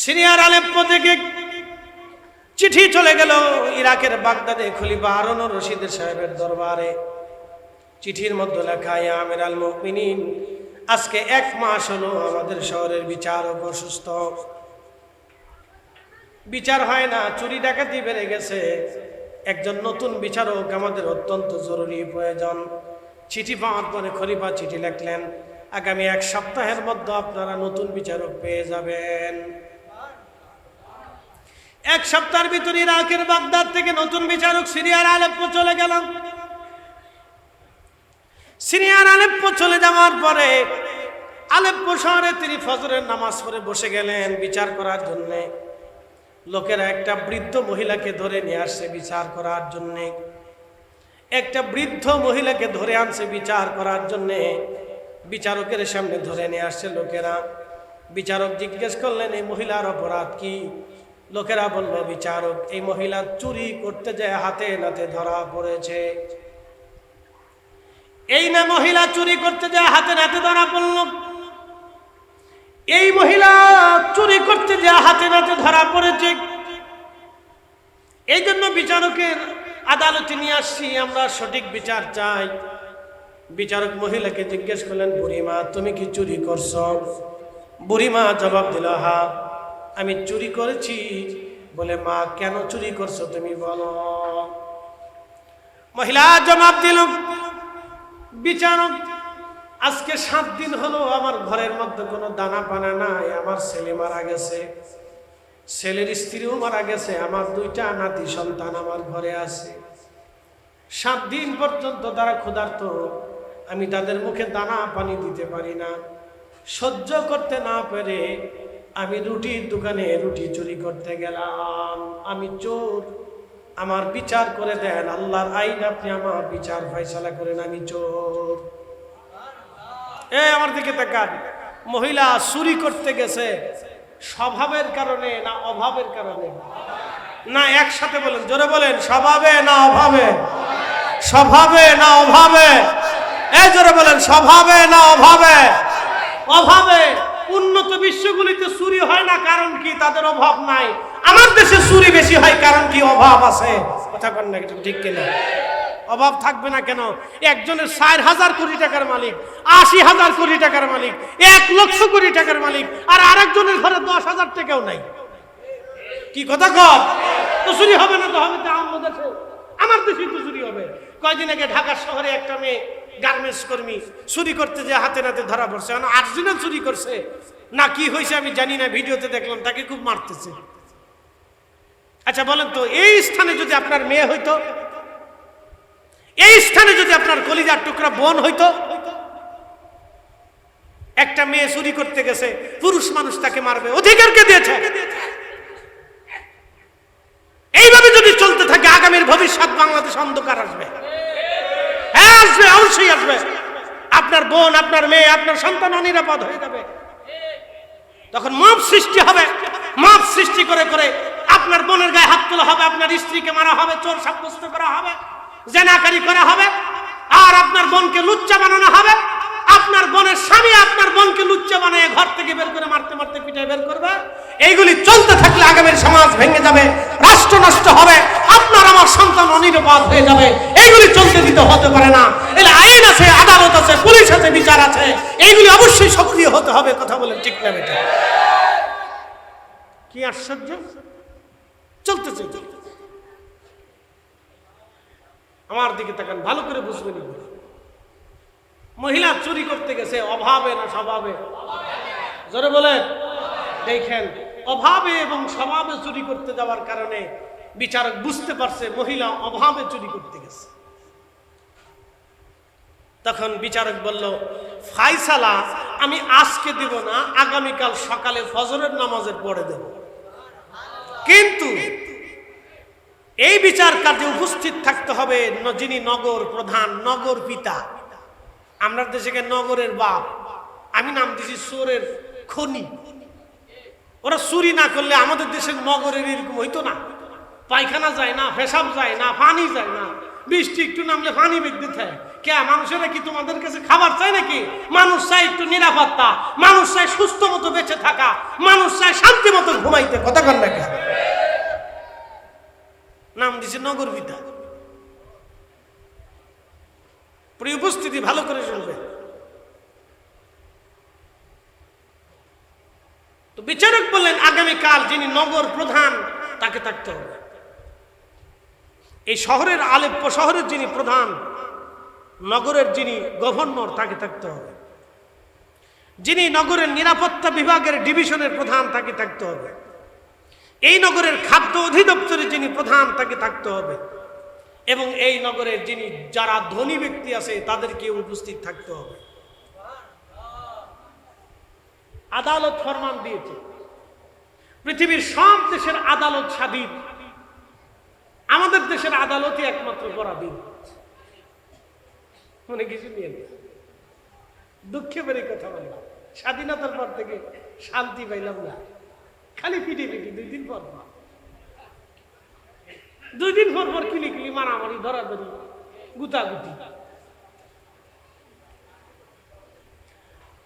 সিরিয়ার আলেপ্পো থেকে চিঠি চলে গেল ইরাকের বাগদাদে খলিফা হারুন রশিদ সাহেবের দরবারে। চিঠির মধ্যে লেখা, ইয়া আমিরাল মুমিনিন, আজকে 1 মাস হলো আমাদের শহরের বিচারক অসুস্থ, বিচার হয় না, চুরি ডাকাতি বেড়ে গেছে, একজন নতুন বিচারক আমাদের অত্যন্ত জরুরি প্রয়োজন। চিঠি পাওয়ার পরে খলিফা চিঠি লিখলেন, আগামী 1 সপ্তাহের মধ্যে আপনারা নতুন বিচারক পেয়ে যাবেন। 1 সপ্তাহের ভিতরে ইরাকের বাগদাদ থেকে নতুন বিচারক সিরিয়ার আলেপ্পো চলে গেল। সিরিয়ার আলেপ্পো চলে যাওয়ার পরে আলেপ্পো শহরে তিনি ফজরের নামাজ পড়ে বসে গেলেন বিচার করার জন্য। লোকেরা একটা বৃদ্ধ মহিলাকে ধরে নিয়ে আসছে বিচার করার জন্য। একটা বৃদ্ধ মহিলাকে ধরে আনছে বিচার করার জন্য। বিচারকের সামনে ধরে নিয়ে আসছে লোকেরা। বিচারক জিজ্ঞেস করলেন, এই মহিলার অপরাধ কি? লোকেরা বলল, বিচারক, এই মহিলা চুরি করতে যায় হাতে নাতে ধরা পড়েছে। এই না মহিলা চুরি করতে যায় হাতে নাতে ধরা পড়ল, এই মহিলা চুরি করতে যায় হাতে নাতে ধরা পড়েছে। এই জন্য বিচারকের আদালতে নিয়ে আসছি, আমরা সঠিক বিচার চাই। বিচারক মহিলাকে জিজ্ঞেস করলেন, বুড়িমা, তুমি কি চুরি করছো? বুড়িমা জবাব দিল, হ্যাঁ আমি চুরি করেছি। বলে, মা কেন চুরি করছো তুমি বলো। মহিলা জবাব দিল, বিচারক, আজকে 7 দিন হলো আমার ঘরের মধ্যে কোনো দানা পানা নাই। আমার ছেলে মারা গেছে, ছেলের স্ত্রীও মারা গেছে, আমার 2টা নাতি সন্তান আমার ঘরে আছে। 7 দিন পর্যন্ত তারা ক্ষুধার্ত, আমি তাদের মুখে দানা পানি দিতে পারি না। সহ্য করতে না পেরে আমি রুটির দোকানে রুটি চুরি করতে গেলাম। আমি চোর, আমার বিচার করে দেন, আল্লাহর আইন আপনি আমার বিচার ফয়সালা করেন, আমি চোর। আমার দিকে তাকান, মহিলা চুরি করতে গেছে স্বভাবের কারণে না অভাবের কারণে? না, একসাথে বলেন, জোরে বলেন, স্বভাবে না অভাবে? স্বভাবে না অভাবে? জোরে বলেন, স্বভাবে না অভাবে? অভাবে। উন্নত বিশ্বগুলিতে চুরি হয় না, কারণ কি? তাদের অভাব নাই। আমার দেশে চুরি বেশি হয়, কারণ কি? অভাব আছে। কথা বলেন না, ঠিক কিনা? অভাব থাকবে না কেন? একজনের 4,000 কোটি টাকার মালিক, 80,000 কোটি টাকার মালিক, 1 লক্ষ কোটি টাকার মালিক, আর আরেকজনের ঘরে 10,000 টাকাও নাই। কি কথা কর? তো চুরি হবে না তো হবে তো আমার দেশে, আমার দেশেই তো চুরি হবে। কয়দিন আগে ঢাকা শহরে একটা মেয়ে গার্মেন্টস কর্মী চুরি করতে যে হাতে নাতে ধরা পড়ছে। 8 জন চুরি করছে না, কি হয়েছে আমি জানি না, ভিডিওতে দেখলাম তাকে খুব মারতেছে। আচ্ছা বলেন তো, এই স্থানে যদি আপনার মেয়ে হইতো, এই স্থানে যদি আপনার কলিজার টুকরা বোন হইতো, একটা মেয়ে চুরি করতে গেছে, পুরুষ মানুষ তাকে মারবে, অধিকার কে দিয়েছে? এইভাবে যদি চলতে থাকে আগামীর ভবিষ্যৎ বাংলাদেশ অন্ধকার আসবে। হ্যাঁ আসবে, অবশ্যই আসবে। আপনার বোন, আপনার মেয়ে, আপনার সন্তান অনিরাপদ হয়ে যাবে। তখন মব সৃষ্টি হবে, মব সৃষ্টি করে করে আপনার বোনের গায়ে হাত তোলা হবে, আপনার স্ত্রীকে মারা হবে, চোর সাব্যস্ত করা হবে, জেনাকারী করা হবে, আর আপনার বোনকে লুচ্চা বানানো হবে। আপনার বোনের স্বামী আপনার বোনকে লুচ্চা বানিয়ে ঘর থেকে বের করে মারতে মারতে পিটায় বের করবে। এইগুলি চলতে থাকলে আগামীর সমাজ ভেঙে যাবে, রাষ্ট্র নষ্ট হবে, আপনার আমার সন্তান অনিরাপদ হয়ে যাবে। এইগুলি চলতে দিতে হতে পারে না। এর আইন আছে, আদালত আছে, পুলিশ আছে, বিচার আছে, এইগুলি অবশ্যই সক্রিয় হতে হবে। কথা বলেন ঠিক না বেটা? কি আশ্চর্য, চলতে চলতে। আমার দিকে তাকান, ভালো করে বুঝবেন। মহিলা চুরি করতে গেছে অভাবে না স্বভাবে? জোরে বলেন। দেখেন, অভাবে এবং স্বভাবে চুরি করতে যাওয়ার কারণে বিচারক বুঝতে পারছে মহিলা অভাবে চুরি করতে গেছে। তখন বিচারক বলল, ফায়সালা আমি আজকে দেব না, আগামীকাল সকালে ফজরের নামাজের পরে দেব। কিন্তু এই বিচার কার্যে উপস্থিত থাকতে হবে যিনি নগর প্রধান, নগর পিতা। আমরা দেশে নগরের বাপ, আমি নাম দিছি চোরের খনি। ওরা চুরি না করলে আমাদের দেশের নগরের এরকম হইতো না। পায়খানা যায় না, পেশাব যায় না, পানি যায় না, বৃষ্টি একটু নামলে পানি বেঁধে থাকে। কে মানুষেরা কি তোমাদের কাছে খাবার চাই নাকি? মানুষ চাই একটু নিরাপত্তা, মানুষ চাই সুস্থ মতো বেঁচে থাকা, মানুষ চাই শান্তি মতো ঘুমাই। বিচারক বললেন আগামীকাল যিনি নগর প্রধান তাকে থাকতে হবে। এই শহরের আলেপ্পো শহরের যিনি প্রধান, নগরের যিনি গভর্নর তাকে থাকতে হবে। যিনি নগরের নিরাপত্তা বিভাগের ডিভিশনের প্রধান তাকে থাকতে হবে। এই নগরের খাদ্য অধিদপ্তরের যিনি প্রধান তাকে থাকতে হবে। এবং এই নগরের যিনি যারা ধনী ব্যক্তি আছে তাদেরকে উপস্থিত থাকতে হবে। আদালত ফরমান দিয়েছে, পৃথিবীর সব দেশের আদালত স্বাধীন, আমাদের দেশের আদালতই একমাত্র পরাধীন। মনে কিছু নিয়ে দুঃখে বেড়ে কথা বললাম, স্বাধীনতার পর থেকে শান্তি পাইলাম না, খালি পিটি পিটি। দুই দিন পর পর কিলি কিলি মারামারি, ধরাধরি, গুতাগুতি।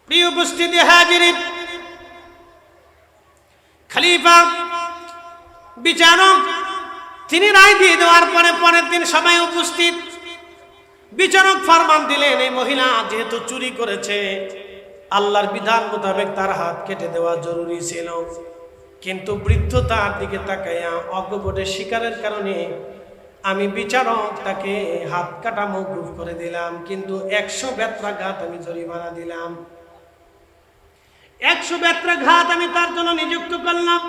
প্রিয় উপস্থিতি হাজিরিন, খলিফা বিচারক তিনি রায় দিয়ে দেওয়ার পরে পরের দিন সবাই উপস্থিত। বিচারক ফরমান দিলেন, এই মহিলা যেহেতু চুরি করেছে, আল্লাহর বিধান মোতাবেক তার হাত কেটে দেওয়া জরুরি ছিল, কিন্তু বৃদ্ধ তার দিকে তাকাইয়া অজ্ঞবোধে শিকারের কারণে আমি বিচারক তাকে হাত কাটা মওকুফ করে দিলাম, কিন্তু 100 বেত্রাঘাত আমি জরিমানা দিলাম। 100 বেত্রাঘাত আমি তার জন্য নিযুক্ত করলাম।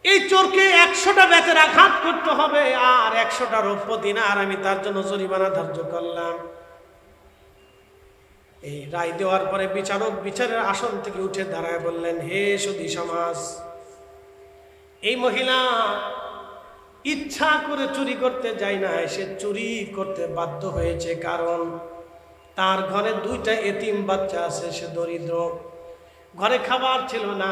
এই চোরকে 100টা বেতের আঘাত করতে হবে, আর 100টা রৌপ্য দিনার আমি তার জন্য জরিমানা ধার্য করলাম। এই রায় দেওয়ার পরে বিচারক বিচারের আসন থেকে উঠে দাঁড়ায় বললেন, হে সুধী সমাজ, এই মহিলা ইচ্ছা করে চুরি করতে যায় না, সে চুরি করতে বাধ্য হয়েছে, কারণ তার ঘরে 2টা এতিম বাচ্চা আছে, সে দরিদ্র, ঘরে খাবার ছিল না।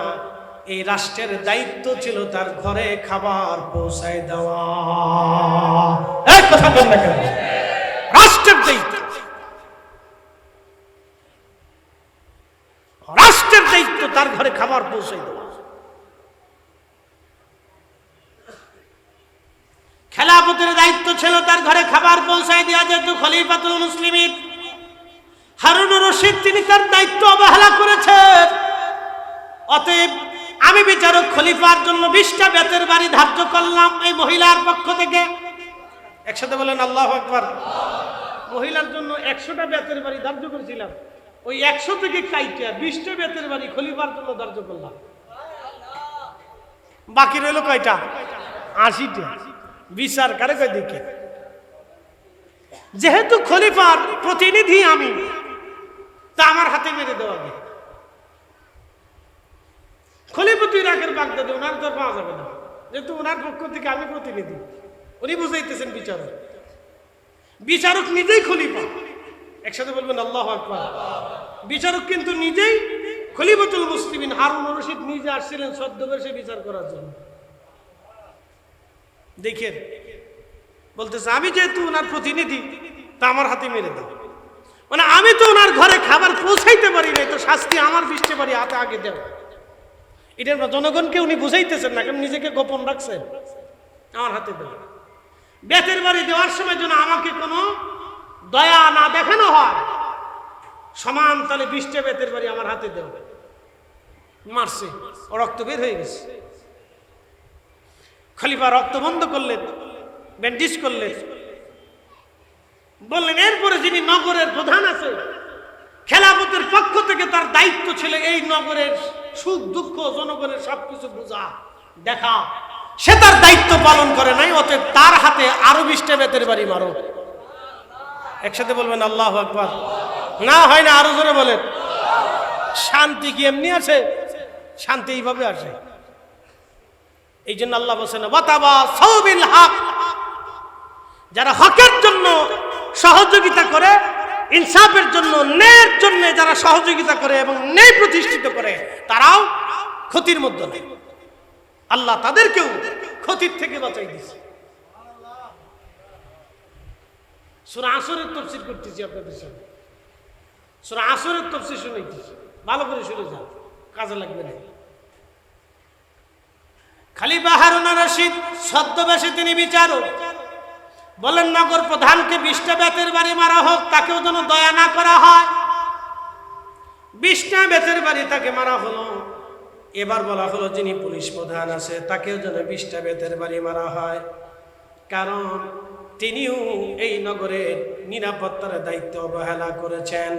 এই রাষ্ট্রের দায়িত্ব ছিল তার ঘরে খাবার পৌঁছায় দেওয়া। এই কথা বল না কেন? রাষ্ট্রের দায়িত্ব, রাষ্ট্রের দায়িত্ব তার ঘরে খাবার পৌঁছায় দেওয়া। খেলাফতের দায়িত্ব ছিল তার ঘরে খাবার পৌঁছায় দেওয়া। যেহেতু খলিফাতুল মুসলিমিন হারুনুর রশিদ তিনি তার দায়িত্ব অবহেলা করেছেন, অতএব আমি বিচারক খলিফার জন্য 20টা বেতের বাড়ি ধার্য করলাম এই মহিলার পক্ষ থেকে। একসাথে বলেন আল্লাহু আকবার। মহিলার জন্য 100টা বেতের বাড়ি ধার্য করেছিলাম, ওই 100 থেকে কাইটা 20টা বেতের বাড়ি খলিফার জন্য ধার্য করলাম। বাকি রইল কয়টা? 80টা। বিচার কারে কয় দিকে? যেহেতু খলিফার প্রতিনিধি আমি, তা আমার হাতে মেরে দেওয়া হবে। খলিফা তো ইরাকের বাগদাদে, ওনার তো পাওয়া যাবে না, যেহেতু ওনার পক্ষ থেকে আমি প্রতিনিধি। উনি বুঝাইতেছেন বিচারক, বিচারক নিজেই খলিফা। একসাথে বলবেন আল্লাহু আকবার। বিচারক কিন্তু নিজেই খলিফাতুল মুসলিমিন হারুনুর রশিদ নিজে আসছিলেন ছদ্মবেশে বিচার করার জন্য। দেখেন বলতেছে, আমি যেহেতু ওনার প্রতিনিধি, তা আমার হাতে মেরে দাও। মানে আমি তো ওনার ঘরে খাবার পৌঁছাইতে পারি নাই, তো শাস্তি আমার 20টা বাড়ি হাতে আগে দেব। এটার জনগণকে উনি বুঝাইতেছেন না, কারণ নিজেকে গোপন রাখছেন। আমার হাতে দেব। বেতের বাড়ি দেওয়ার সময় যেন আমাকে কোনো দয়া না দেখানো হয়, সমান তালে 20টা বেতের বাড়ি আমার হাতে দেব। মারছে, ও রক্ত বের হয়ে গেছে। খলিফা রক্ত বন্ধ করলেন, ব্যান্ডেজ করলেন, বললেন এরপরে যিনি নগরের প্রধান আছে, খেলাফতের পক্ষ থেকে তার দায়িত্ব ছিল এই নগরের সুখ দুঃখ জনগণের সবকিছু বোঝা দেখা, সে তার দায়িত্ব পালন করে নাই, অতএব তার হাতে আরো 20টা বেতের বাড়ি মারো। একসাথে বলবেন আল্লাহু আকবার। না হয় না, আরো জোরে বলেন। শান্তি কি এমনি আসে? শান্তি এইভাবে আসে। এই জন্য আল্লাহ বলেন ওয়াতাবাসাউ বিল হক, যারা হকের জন্য সহযোগিতা করে, ইনসাফের জন্য, ন্যায়ের জন্য যারা সহযোগিতা করে এবং ন্যায় প্রতিষ্ঠিত করে, তারাও ক্ষতির মধ্যে নেই। আল্লাহ তাদেরকেও ক্ষতির থেকে বাঁচাই দিয়েছে। সূরা আসরের তাফসীর করতেছি আপনাদের সামনে। সূরা আসরের তাফসীর শুনাইতেছি, ভালো করে শুনে যান, কাজে লাগবে না। খলিফা হারুনুর রশিদ ছদ্মবেশে তিনি বিচারক, বলেন নগর প্রধানকে 20টা বেতের বাড়ি মারা হোক, তাকেও যেন দয়া না করা হয়। 20টা বেতের বাড়ি তাকে মারা হলো। এবার বলা হলো যিনি পুলিশ প্রধান আছে তাকেও যেন 20টা বেতের বাড়ি মারা হয়, কারণ তিনিও এই নগরের নিরাপত্তার দায়িত্ব অবহেলা করেছেন।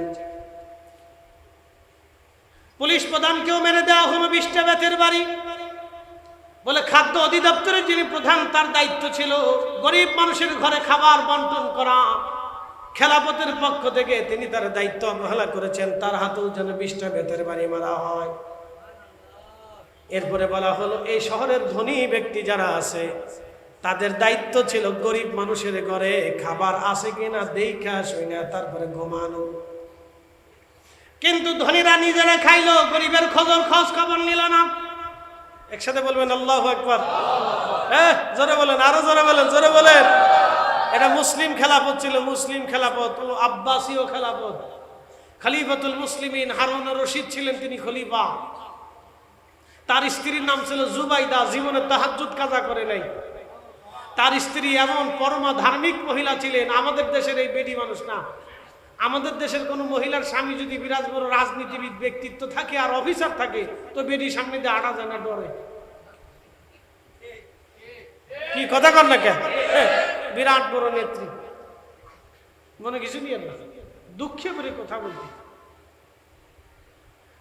পুলিশ প্রধানকেও মেরে দেওয়া হলো 20টা বেতের বাড়ি। বলে খাদ্য অধিদপ্তরের যিনি প্রধান তার দায়িত্ব ছিল গরিব মানুষের ঘরে খাবার বন্টন করা, খেলাফতের পক্ষ থেকে তিনি তার দায়িত্ব অবহেলা করেছেন, তার হাতেও যেন 20টা বেতের বাড়ি মারা হয়। এরপরে বলা হলো এই শহরের ধনী ব্যক্তি যারা আছে তাদের দায়িত্ব ছিল গরিব মানুষের ঘরে খাবার আছে কিনা দেখা শুনে তারপরে ঘুমানো। কিন্তু ধনীরা নিজেরা খাইলো, গরিবের খোঁজ খবর নিল না। একসাথে বলবেন আল্লাহু আকবার। জোরে বলেন, আরো জোরে বলেন, জোরে বলেন। এটা মুসলিম খেলাফত ছিল, মুসলিম খেলাফত, আব্বাসীয় খেলাফত। খলিফাতুল মুসলিমিন হারুন রশিদ ছিলেন তিনি খলিফা। তার স্ত্রীর নাম ছিল জুবাইদা, জীবনে তাহাজ্জুদ কাজা করে নাই। তার স্ত্রী এমন পরমা ধার্মিক মহিলা ছিলেন, আমাদের দেশের এই বেডি মানুষ না। আমাদের দেশের কোন মহিলার স্বামী যদি বিরাজ বড় রাজনীতিবিদ ব্যক্তিত্ব থাকে আর অফিসার থাকে তো বেডি সামনে দিয়ে আটা যায় না, ডরে। কি কথা কর না কেন? বিরাট বড় নেত্রী, মনে কিছু নিয়ে না, দুঃখে করে কথা বলতে।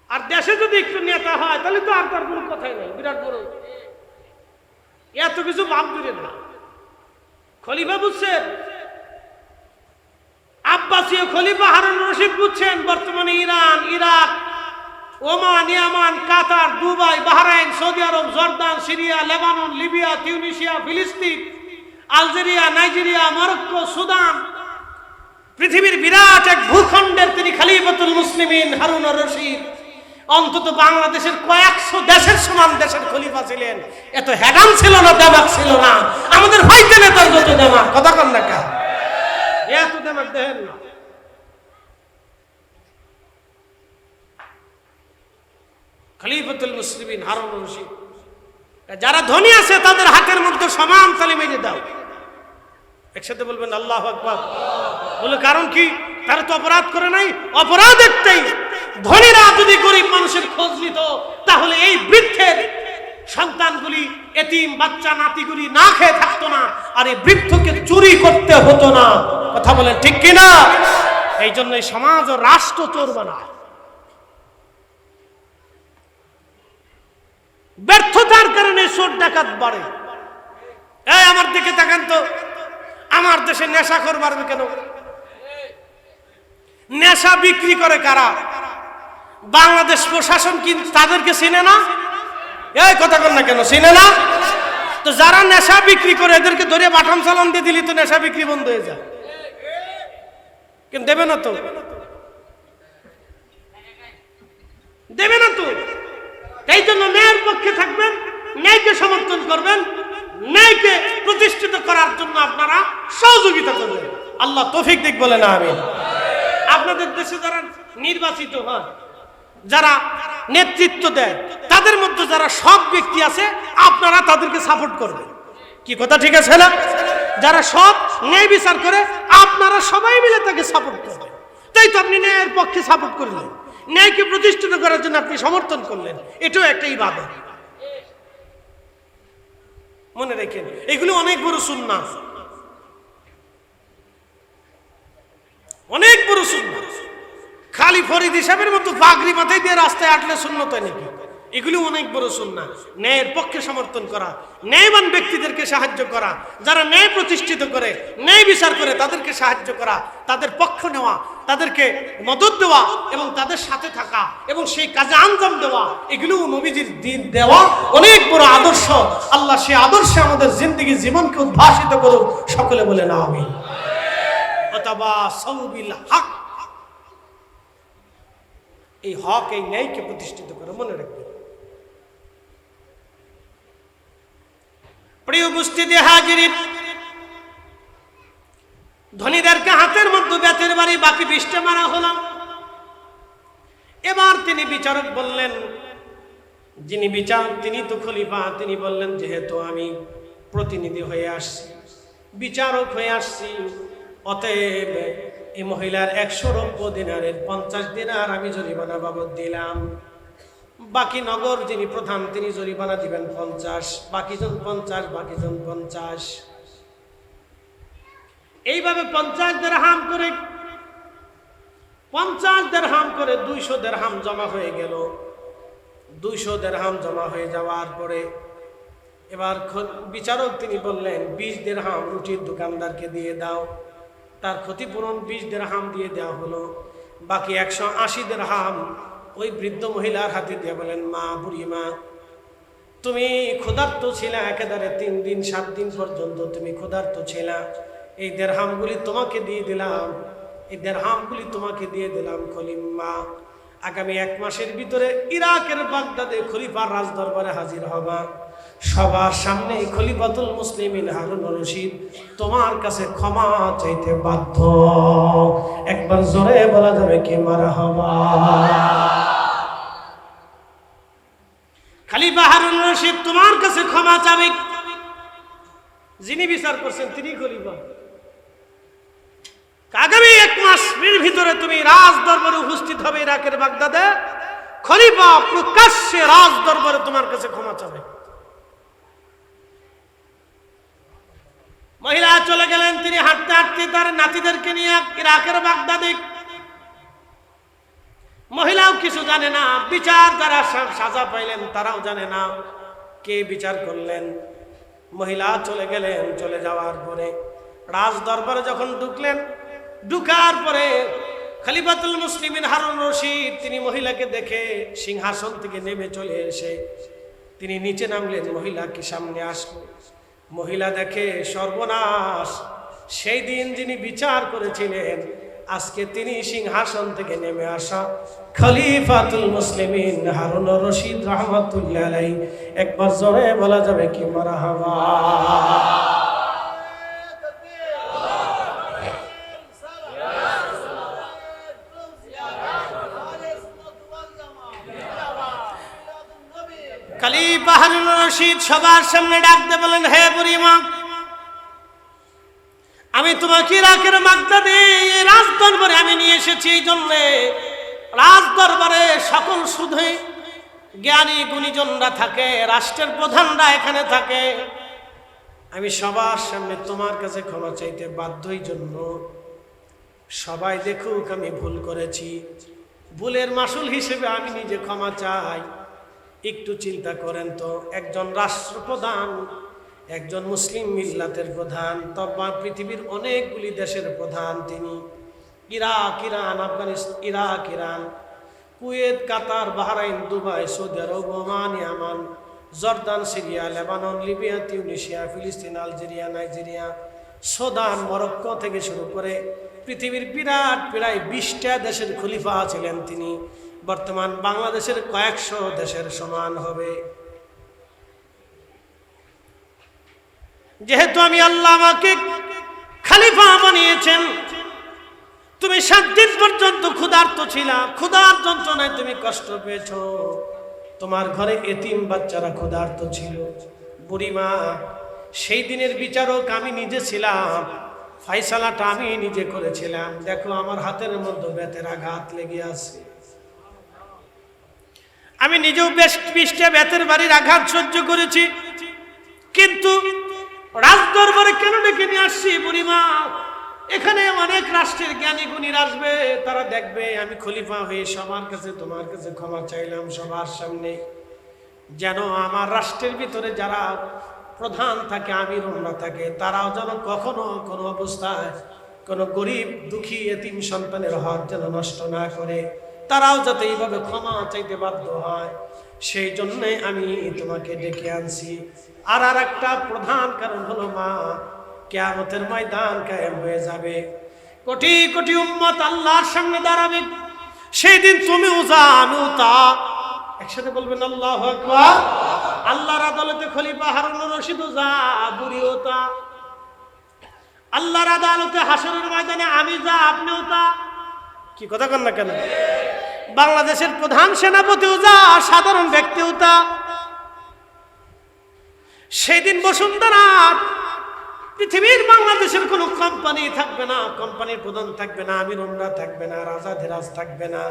আর দেশে যদি একটু নেতা হয় তাহলে তো আর তার কোনো কথাই নাই, বিরাট বড় এত কিছু ভাব দিলেন না। খলিফা বুঝছেন, আব্বাসীয় খলিফা হারুন রশিদ বুঝছেন বর্তমানে ইরান, ইরাক, ওমান, ইয়ামান, Qatar, Dubai, Bahrain, Saudi Arab, Jordan, Syria, Lebanon, Libya, Tunisia, ফিলিস্তিন, আলজেরিয়া, নাইজেরিয়া, মরক্কো, সুদান, পৃথিবীর বিরাট এক ভূখণ্ডের তিনি খলিফাতুল মুসলিমিন হারুন রশিদ। অন্তত বাংলাদেশের কয়েকশো দেশের সমান দেশের খলিফা ছিলেন। এত হেডাম ছিল না, দেমাক ছিল না। আমাদের হইতে নেতার যত দেমাক, কথা কন না কা, এত দেমাক দেখেন না। খলিফাতুল মুসলিমিন হারুন রশিদ। যারা ধনী আছে তাদের হাতের মধ্যে সমান তালি মেরে দাও। একসাথে বলবেন আল্লাহু আকবার। বলে কারণ কি? তারা তো অপরাধ করে নাই। অপরাধ একটাই, ধনীরা যদি গরিব মানুষের খোঁজ নিত তাহলে এই বৃদ্ধের সন্তানগুলি, এতিম বাচ্চা নাতিগুলি না খেয়ে থাকতো না, আর এই বৃদ্ধকে চুরি করতে হতো না। কথা বলেন ঠিক কিনা? এই জন্য সমাজ ও রাষ্ট্র চোর বানায়। ব্যর্থতার কারণে চোর ডাকাত বাড়ে। এই আমার দিকে তাকান তো, আমার দেশে নেশাখোর বাড়বে কেন? নেশা বিক্রি করে কারা? বাংলাদেশ প্রশাসন কি তাদেরকে চিনে না? এই কথা বল না কেন, চিনে না? তো যারা নেশা বিক্রি করে এদেরকে ধরে বাটাম চালান দিয়ে দিলি তো নেশা বিক্রি বন্ধ হয়ে যায়। কিন্তু দেবে না তো, দেবে না তো। এই জন্য ন্যায়ের পক্ষে থাকবেন, ন্যায়কে সমর্থন করবেন, ন্যায়কে প্রতিষ্ঠিত করার জন্য আপনারা সহযোগিতা করবেন। আল্লাহ তৌফিক দিক বলে না আমিন। আপনাদের দেশে যারা নির্বাচিত হয়, যারা নেতৃত্ব দেয়, তাদের মধ্যে যারা সৎ ব্যক্তি আছে আপনারা তাদেরকে সাপোর্ট করবেন। কি কথা ঠিক আছে না? যারা সৎ ন্যায় বিচার করে আপনারা সবাই মিলে তাকে সাপোর্ট করবেন। তাই তো আপনি ন্যায়ের পক্ষে সাপোর্ট করলেন, ন্যায়কে প্রতিষ্ঠিত করার জন্য আপনি সমর্থন করলেন। এটাও একটা ইবাদত, মনে রাখেন। এগুলো অনেক বড় সুন্নাহ, অনেক বড় সুন্নাহ। খালি ফরিদ হিসাবের মতো পাগড়ি মাথায় দিয়ে রাস্তায় হাঁটলে সুন্নত হয় নাকি? এগুলো অনেক বড় সুন্নাহ। ন্যায়ের পক্ষে সমর্থন করা, ন্যায়বান ব্যক্তিদেরকে সাহায্য করা, যারা ন্যায় প্রতিষ্ঠিত করে, ন্যায় বিচার করে তাদেরকে সাহায্য করা, তাদের পক্ষ নেওয়া, তাদেরকে মদত দেওয়া এবং তাদের সাথে থাকা এবং সেই কাজে আঞ্জাম দেওয়া, এগুলো নবীজির দিন দেওয়া অনেক বড় আদর্শ। আল্লাহ সেই আদর্শে আমাদের জিন্দগি জীবনকে উদ্ভাসিত করুক। সকলে বলে না আমিন। অথবা সাউবিল হক, এই হক, এই ন্যায়কে প্রতিষ্ঠিত করে, মনে রাখবেন। প্রিয় মুস্তিদি হাজিরিন, ধনীদেরকে হাতের মধ্যে বেতের বাড়ি, বাকি 20টা মারা হলো। এবার তিনি বিচারক বললেন, যিনি বিচারক তিনি তো খলিফা, তিনি বললেন যেহেতু আমি প্রতিনিধি হয়ে আসছি, বিচারক হয়ে আসছি, অতএব এই মহিলার 100 রৌপ্য দিনারের 50 দিনার আমি জরিমানা বাবদ দিলাম। বাকি নগর যিনি প্রধান তিনি জরিমানা দিবেন 50, বাকিজন 50, বাকিজন 50। এইভাবে 50 দিরহাম করে 200 দিরহাম জমা হয়ে গেল। 200 দিরহাম জমা হয়ে যাওয়ার পরে এবার বিচারক তিনি বললেন 20 দিরহাম রুটির দোকানদারকে দিয়ে দাও। তার ক্ষতিপূরণ 20 দিরহাম দিয়ে দেওয়া হলো। বাকি 180 দিরহাম ওই বৃদ্ধ মহিলার হাতে দিয়ে বলেন, মা, বুড়ি মা, তুমি ক্ষুধার্ত ছিলা একেবারে 3 দিন 7 দিন পর্যন্ত তুমি ক্ষুধার্ত ছিলা। এই দিরহামগুলি তোমাকে দিয়ে দিলাম, এই দিরহামগুলি তোমাকে দিয়ে দিলাম খলিফা। আগামী 1 মাসের ভিতরে ইরাকের বাগদাদে খলিফার রাজদরবারে হাজির হবা। সবার সামনে খলিফাতুল মুসলিমিন হারুন রশিদ তোমার কাছে ক্ষমা চাইতে বাধ্য। একবার জোরে বলা যাবে কি মারহাবা। খলিফা হারুন রশিদ তোমার কাছে ক্ষমা চাবে। যিনি বিচার করছেন তিনি খলিফা। আগামী 1 মাসের ভিতরে তুমি রাজ দরবারে উপস্থিত হবে ইরাকের বাগদাদে। খলিফা প্রকাশ্যে রাজ দরবারে তোমার কাছে ক্ষমা চাবে। মহিলা চলে গেলেন। তিনি হাঁটতে হাঁটতে তার নাতিদেরকে নিয়ে ইরাকের বাগদাদে। মহিলাও কিছু জানে না, বিচার যারা সাজা পাইলেন তারাও জানে না কে বিচার করলেন। মহিলা চলে গেলেন। চলে যাওয়ার পরে রাজ দরবারে যখন ঢুকলেন, ঢুকার পরে খলিফাতুল মুসলিমিন হারুন রশিদ তিনি মহিলাকে দেখে সিংহাসন থেকে নেমে চলে এসে তিনি নিচে নামলেন। মহিলাকে সামনে আসলো। মহিলা দেখে সর্বনাশ, সেই দিন যিনি বিচার করেছিলেন আজকে তিনি সিংহাসন থেকে নেমে আসা খলিফাতুল মুসলিমিন হারুন রশিদ রাহমাতুল্লাহ আলাইহি। একবার জোরে বলা যাবে কি মারহাবা। খলিফা হারুন রশিদ সবার সামনে ডাক দিয়ে বলেন, হে বুড়িমা, আমি তোমাকে ইরাকের বাগদাদে রাজ দরবারে আমি নিয়ে এসেছি। এই জন্য রাজ দরবারে সকল শুধু জ্ঞানী গুণীজনরা থাকে, রাষ্ট্রের প্রধানরা এখানে থাকে। আমি সবার সামনে তোমার কাছে ক্ষমা চাইতে বাধ্যই জন্য সবাই দেখুক আমি ভুল করেছি। ভুলের মাসুল হিসেবে আমি নিজে ক্ষমা চাই। একটু চিন্তা করেন তো, একজন রাষ্ট্রপ্রধান, একজন মুসলিম মিল্লাতের প্রধান, তবে পৃথিবীর অনেকগুলি দেশের প্রধান তিনি। Iraq, Iran, Afghanistan, Iraq, Iran, Kuwait, Qatar, Bahrain, Dubai, Saudi Arab, ওমান, ইয়ামান, Jordan, Syria, Lebanon, Libya, Tunisia, ফিলিস্তিন, আলজেরিয়া, নাইজেরিয়া, সুদান, মরক্কো থেকে শুরু করে পৃথিবীর বিরাট প্রায় 20টা দেশের খলিফা ছিলেন তিনি। বর্তমান বাংলাদেশের কয়েকশো দেশের সমান হবে। যেহেতু আমি আল্লাহ আমাকে খলিফা বানিয়েছেন, তুমি 7 দিন পর্যন্ত ক্ষুধার্ত ছিলা, ক্ষুধার যন্ত্রণায় তুমি কষ্ট পেয়েছ, তোমার ঘরে এতিম বাচ্চারা ক্ষুধার্ত ছিল। বুড়িমা, সেই দিনের বিচারক আমি নিজে ছিলাম, ফাইসালাটা আমি নিজে করেছিলাম। দেখো আমার হাতের মধ্যে বেতের আঘাত লেগে আছে, আমি নিজেও বেশ 20টা বেতের বাড়ির আঘাত সহ্য করেছি। কিন্তু রাজ দরবারে কেন ডেকে নিয়ে আসছি বুড়িমা? এখানে অনেক রাষ্ট্রের জ্ঞানী গুণীর আসবে, তারা দেখবে আমি খলিফা হয়ে সবার কাছে তোমার কাছে ক্ষমা চাইলাম সবার সামনে, যেন আমার রাষ্ট্রের ভিতরে যারা প্রধান থাকে, আমিররা থাকে, তারাও যেন কখনো কোনো অবস্থায় কোনো গরিব দুঃখী এতিম সন্তানের হক যেন নষ্ট না করে, তারাও যাতে এইভাবে ক্ষমা চাইতে বাধ্য হয়, সেই জন্যে আমি তোমাকে ডেকে আনছি। আর একটা প্রধান কারণ হলো মা, কিয়ামতের ময়দান কায়েম হয়ে যাবে, কোটি কোটি উম্মত আল্লাহর সামনে দাঁড়াবে। সেই দিন তুমিও যা আমিও তা, একসাথে বলবেন আল্লাহু আকবার। আল্লাহর আদালতে খলিফা হারুন রশিদও যা, বুড়িও তা। আল্লাহর আদালতে হাসরের ময়দানে আমি যা, আপনিও তা। কি কথা কন না কেন? বাংলাদেশের প্রধান সেনাপতিও যা, সাধারণ ব্যক্তিও তা। সেই দিন বসুন্ধরা পৃথিবীর বাংলাদেশের কোনো কোম্পানি থাকবে না, কোম্পানির প্রধান থাকবে না, আমিররা থাকবে না, রাজা ধীরাজ থাকবে না।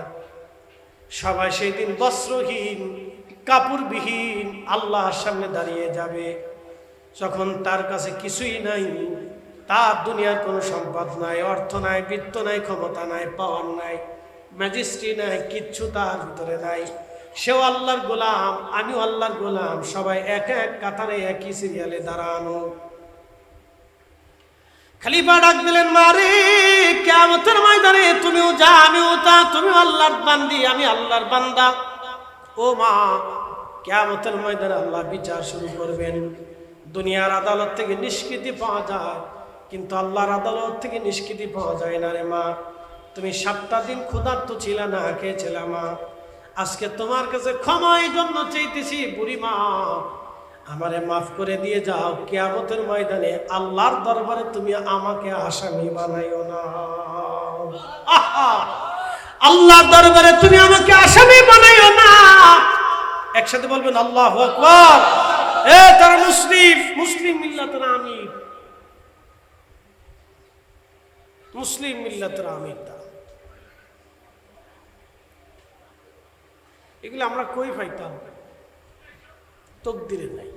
সবাই সেই দিন বস্ত্রহীন কাপড়বিহীন আল্লাহর সামনে দাঁড়িয়ে যাবে। যখন তার কাছে কিছুই নাই, তার দুনিয়ার কোনো সম্পদ নাই, অর্থ নাই, বৃত্ত নাই, ক্ষমতা নাই, পাওয়ার নাই, ম্যাজিস্ট্রি নাই, কিচ্ছু তার ভিতরে নাই। সেও আল্লাহর গোলাম, আমিও আল্লাহর গোলাম, সবাই এক এক কাতারে একই সিরিয়ালে দাঁড়ানো। খলিফা ডাক দিলেন, মারে কিয়ামতের ময়দানে তুমিও যা, আমিও তা, তুমিও আল্লাহর বান্দি, আমি আল্লাহর বান্দা। ও মা, কিয়ামতের ময়দানে আল্লাহ বিচার শুরু করবেন। দুনিয়ার আদালত থেকে নিষ্কৃতি পাওয়া যায়, কিন্তু আল্লাহর আদালত থেকে নিষ্কৃতি পাওয়া যায় না রে মা। তুমি 7টা দিন ক্ষুধার্ত ছিল না, খেয়েছিলাম মা। আজকে তোমার কাছে ক্ষমার জন্য চাইতেছি, বুড়ি মা আমারে মাফ করে দিয়ে যাও। কিয়ামতের ময়দানে আল্লাহর দরবারে তুমি আমাকে আসামি বানাইও না। আহা, আল্লাহর দরবারে তুমি আমাকে আসামি বানাইও না। একসাথে বলবেন আল্লাহু আকবার। এ তারা মুসলিম মিল্লাতের আমির, মুসলিম মিল্লাতের আমির। এগুলো আমরা কই পাইতাম? তকদিরে নাই,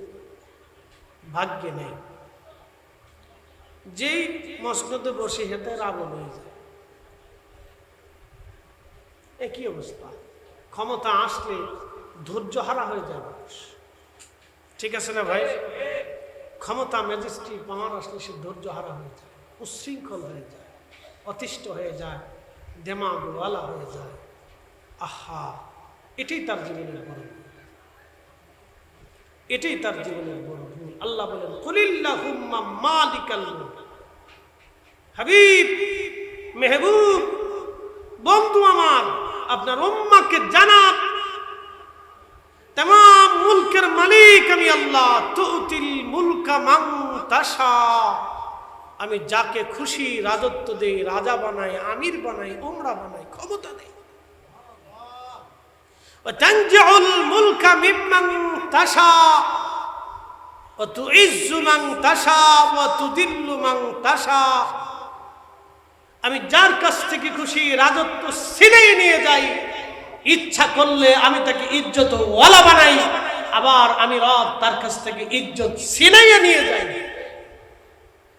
ভাগ্যে নেই। যেই মসনদে বসে হেতে রাবণ হয়ে যায়। একই অবস্থা। ক্ষমতা আসলে ধৈর্য হারা হয়ে যায় মানুষ, ঠিক আছে না ভাই? ক্ষমতা ম্যাজিস্ট্রি পাওয়ার আসলে সে ধৈর্য হারা হয়ে যায়, উচ্ছৃঙ্খল হয়ে যায়, অতিষ্ঠ হয়ে যায়, দেমাগওয়ালা হয়ে যায়। আহা, এটাই তার জীবনের বড় ভুল, এটাই তার জীবনের বড় ভুল। আল্লাহ বলেন, কুলিল্লাহুম্মা মালিকাল মুলক। হাবিব, মেহবুব, বন্ধু আমার, আপনার উম্মাহকে জানান, तमाम मुल्केर मालिक आमी अल्लाह, तुतिल मुल्का मान ताशा, आमी जाके खुशी राजत्व देई, राजा बनाई, आमिर बनाई, उमरा बनाई, क्षमता देई। व तंजिउल मुल्का मिम्मन ताशा व तुइज्जु मान ताशा व तुदिल्लु मान ताशा, आमी जार काछ थेके खुशी राजत्व ছিনিয়ে নিয়ে যাই, इच्छा करले आमी ताके इज्जत वाला बनाई, आबार आमी रब तार काछ थेके इज्जत ছিনিয়ে নিয়ে যাই।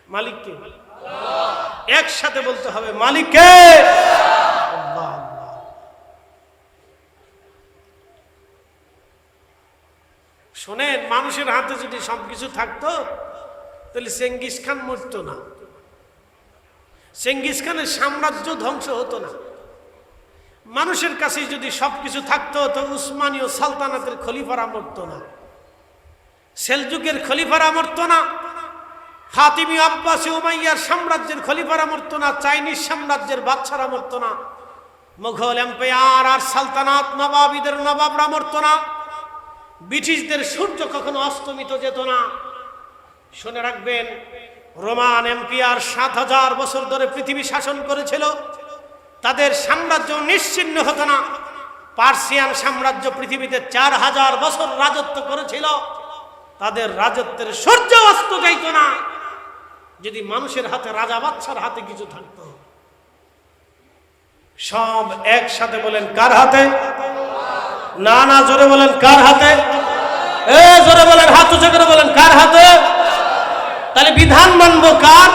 मालिक के अल्लाह, एक साथे बोलते हबे मालिक के अल्लाह। শুনেন, মানুষের হাতে যদি সবকিছু থাকতো তাহলে চেঙ্গিস খান মরতো না, চেঙ্গিস খানের সাম্রাজ্য ধ্বংস হতো না। মানুষের কাছে যদি সবকিছু থাকতো তো উসমানীয় সালতানাতের খলিফারা মরতো না, সেলজুকের খলিফারা মরতো না, ফাতিমি আব্বাসী উমাইয়ার সাম্রাজ্যের খলিফারা মরতো না, চাইনিজ সাম্রাজ্যের বাদশারা মরতো না, মুঘল এম্পায়ার আর সালতানাত নবাবীদের নবাবরা মরতো না, ব্রিটিশদের সূর্য কখনো অস্তমিত যেত না। শুনে রাখবেন, রোমান এম্পায়ার ৭,০০০ বছর ধরে পৃথিবী শাসন করেছিল, তাদের সাম্রাজ্য নিশ্চিহ্ন হতো না। পার্সিয়ান সাম্রাজ্য পৃথিবীতে ৪,০০০ বছর রাজত্ব করেছিল, তাদের রাজত্বের সূর্য অস্ত যাইত না যদি মানুষের হাতে, রাজা বাদশার হাতে কিছু থাকতো। সব একসাথে বলেন কার হাতে? না না, জোরে বলেন কার হাতে? জোরে বলেন, হাত উঁচু করে বলেন কার হাতে? তাহলে বিধান মানবো কার?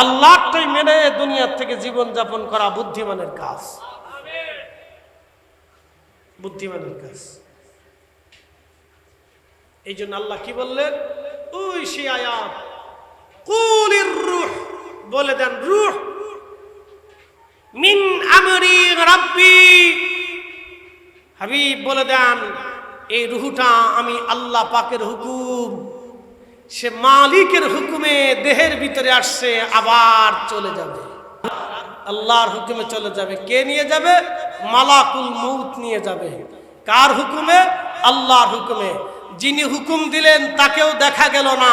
আল্লাহটাই মেনে দুনিয়ার থেকে জীবন যাপন করা বুদ্ধিমানের কাজ, বুদ্ধিমানের কাজ। এই জন্য আল্লাহ কি বললেন? ওই সে আয়াত, কুলির রূহ, বলে দেন রূহ মিন আমরি রাব্বি, হাবিব বলে দেন এই রূহটা আমি আল্লাহ পাকের হুকুম, সে মালিকের হুকুমে দেহের ভিতরে আসছে, আবার চলে যাবে, আল্লাহর হুকুমে চলে যাবে। কে নিয়ে যাবে? মালাকুল মউত নিয়ে যাবে। কার হুকুমে? আল্লাহর হুকুমে। যিনি হুকুম দিলেন তাকেও দেখা গেল না,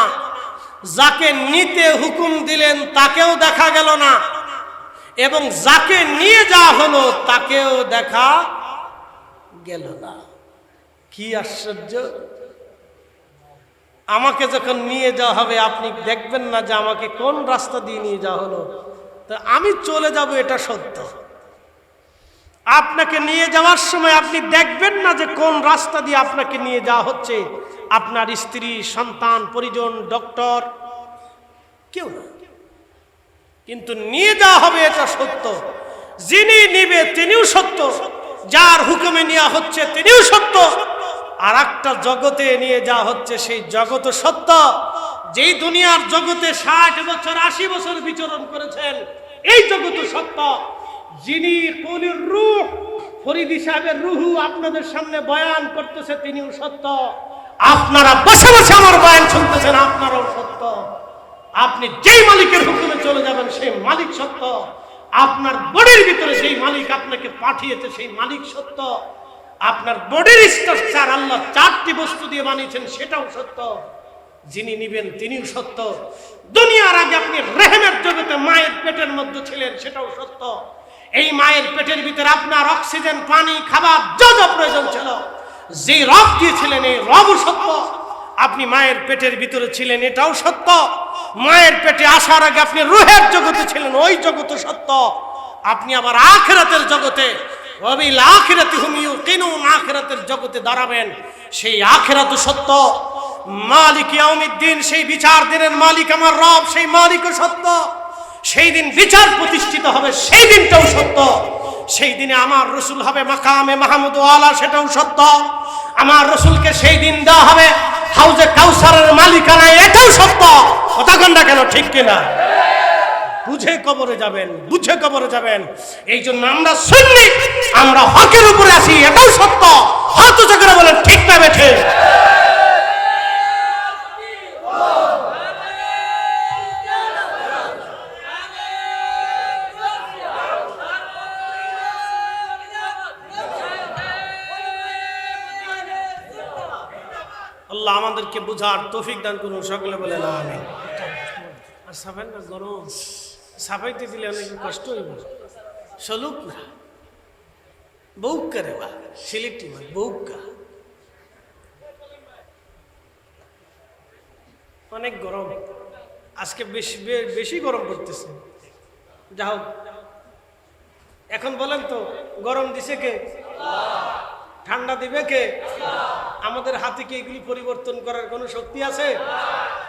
যাকে নিতে হুকুম দিলেন তাকেও দেখা গেল না, এবং যাকে নিয়ে যাওয়া হলো তাকেও দেখা গেল না। কি আশ্চর্য! আমাকে যখন নিয়ে যাওয়া হবে আপনি দেখবেন না যে আমাকে কোন রাস্তা দিয়ে নিয়ে যাওয়া হলো, তো আমি চলে যাব এটা সত্য। আপনাকে নিয়ে যাওয়ার সময় আপনি দেখবেন না যে কোন রাস্তা দিয়ে আপনাকে নিয়ে যাওয়া হচ্ছে, আপনার স্ত্রী, সন্তান, পরিজন, ডক্টর, কেউ না। কিন্তু নিয়ে যাওয়া হবে, এটা সত্য। যিনি নিবে তিনিও সত্য, যার হুকুমে নেওয়া হচ্ছে তিনিও সত্য। আর একটা জগতে নিয়ে যাওয়া হচ্ছে, সেই জগৎ সত্য। যেই দুনিয়ার জগতে 60 বছর 80 বছর বিচরণ করেছেন, এই জগৎ সত্য। যিনি কলির রূহ, ফরিদি সাহেবের রুহু আপনাদের সামনে বয়ান করতেছে, তিনিও সত্য। আপনারা বসে বসে আমার বয়ান শুনতেছেন, আপনারাও সত্য। আপনি যেই মালিকের হুকুমে চলে যাবেন, সেই মালিক সত্য। আপনার বডির ভিতরে যেই মালিক আপনাকে পাঠিয়েছে, সেই মালিক সত্য। আপনার বডির স্ট্রাকচার আল্লাহ 4টি বস্তু দিয়ে বানিয়েছেন, সেটাও সত্য। যিনি নিবেন তিনিও সত্য। দুনিয়ার আগে আপনি রেহেমের জগতে মায়ের পেটের মধ্যে ছিলেন, সেটাও সত্য। এই মায়ের পেটের ভিতরে আপনার অক্সিজেন, পানি, খাবার যা যা প্রয়োজন ছিল, যে রব দিয়েছিলেন, এই রবও সত্য। আপনি মায়ের পেটের ভিতরে ছিলেন, এটাও সত্য। মায়ের পেটে আসার আগে আপনি রূহের জগতে ছিলেন, ওই জগৎ সত্য। আপনি আবার আখিরাতের জগতে, ওয়াবিল আখিরাতি হুম ইউকিনুন, আখিরাতের জগতে দাঁড়াবেন, সেই আখিরাতও সত্য। মালিক ইয়াউমিদ্দিন, সেই বিচার দিনের মালিক আমার রব, সেই মালিকও সত্য। সেই দিন বিচার প্রতিষ্ঠিত হবে, সেই দিনটাও সত্য। সেই দিনে আমার রসুল হবে মাকামে মাহমুদ ওয়ালা, সেটাও সত্য। আমার রসুলকে সেই দিন দেওয়া হবে হাউজে কাউসারের মালিকানা, এটাও সত্য। কথা কন্যা কেন, ঠিক কিনা? বুঝে কবরে যাবেন, বুঝে কবরে যাবেন। এই জন্য আমরা সুন্নি, আমরা হকের উপরে আছি, এটাও সত্য। হাত উঁচু করে বলেন, ঠিক না বেঠে? আল্লাহ আমাদেরকে বুঝার তৌফিক দান করুন, সকলে বলেন আমিন। আর সাফাই না গরম, সাফাইতে দিলে অনেক কষ্ট হইব। সলুক না, বউকা রে বা সিলেক্টি বউকা, অনেক গরম আজকে, বেশি গরম করতেছে। যা হোক, এখন বলেন তো, গরম দিছে কে? ঠান্ডা দিবে কে? আমাদের হাতে কি এগুলি পরিবর্তন করার কোনো শক্তি আছে?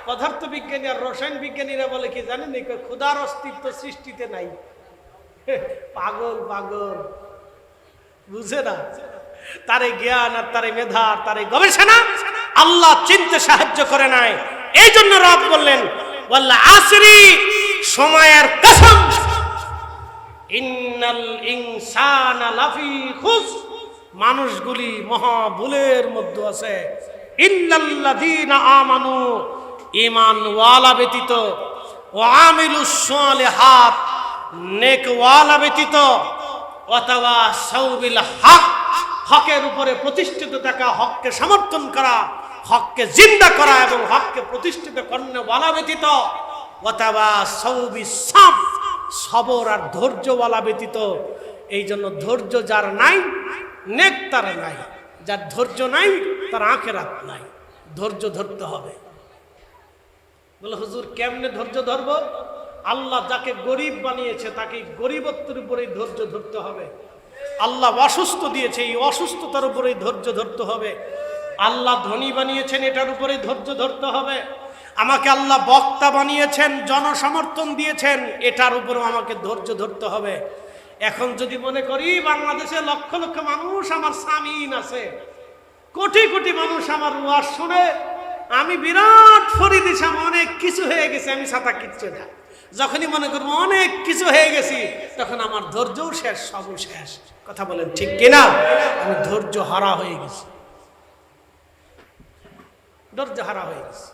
পদার্থ বিজ্ঞানী আর রসায়ন বিজ্ঞানীরা বলে কি জানেন, ক্ষুধার অস্তিত্ব সৃষ্টিতে নাই। পাগল পাগল, বুঝে না। তারে জ্ঞান আর তারে মেধা আর তারে গবেষণা আল্লাহ চিনতে সাহায্য করে নাই। এই জন্য রব বললেন, ওয়াল আসরি, সময়ের কসম, ইন্নাল ইনসানা লাফি খুসর, মানুষগুলি মহা ভুলের মধ্যে আছে। ইল্লাল্লাযীনা আমানু, ঈমানওয়ালা ব্যতীত, ওয়া আমিলুস সালিহাত, নেকওয়ালা ব্যতীত, ওয়া তাওয়াসাউ বিল হক, হকের উপরে প্রতিষ্ঠিত থাকা, হককে সমর্থন করা, হককে জিন্দা করা এবং হককে প্রতিষ্ঠিত করাওয়ালা ব্যতীত, ওয়া তাওয়াসাউ বিস সাবর, সবর আর ধৈর্যওয়ালা ব্যতীত। এই জন্য ধৈর্য যার নাই, নেক তার নাই। যার ধৈর্য নাই, তার আখিরাত নাই। ধৈর্য ধরতে হবে। বলে হুজুর কেমনে ধৈর্য ধরবো? আল্লাহ যাকে গরিব বানিয়েছে, তাকে গরিবত্বের উপরেই ধৈর্য ধরতে হবে। আল্লাহ অসুস্থ দিয়েছে, এই অসুস্থতার উপরেই ধৈর্য ধরতে হবে। আল্লাহ ধনী বানিয়েছেন, এটার উপরেই ধৈর্য ধরতে হবে। আমাকে আল্লাহ বক্তা বানিয়েছেন, জনসমর্থন দিয়েছেন, এটার উপরেও আমাকে ধৈর্য ধরতে হবে। এখন যদি মনে করি বাংলাদেশে লক্ষ লক্ষ মানুষ আমার সামিন আছে, কোটি কোটি মানুষ আমার ওয়াজ শুনে, আমি বিরাট ফরিদি সাহেব, অনেক কিছু হয়ে গেছে, আমি ছাতা কিচ্ছু না। যখনই মনে করবো অনেক কিছু হয়ে গেছি, তখন আমার ধৈর্যও শেষ, সবও শেষ। কথা বলেন ঠিক কিনা? আমি ধৈর্য হারা হয়ে গেছি, ধৈর্য হারা হয়ে গেছি।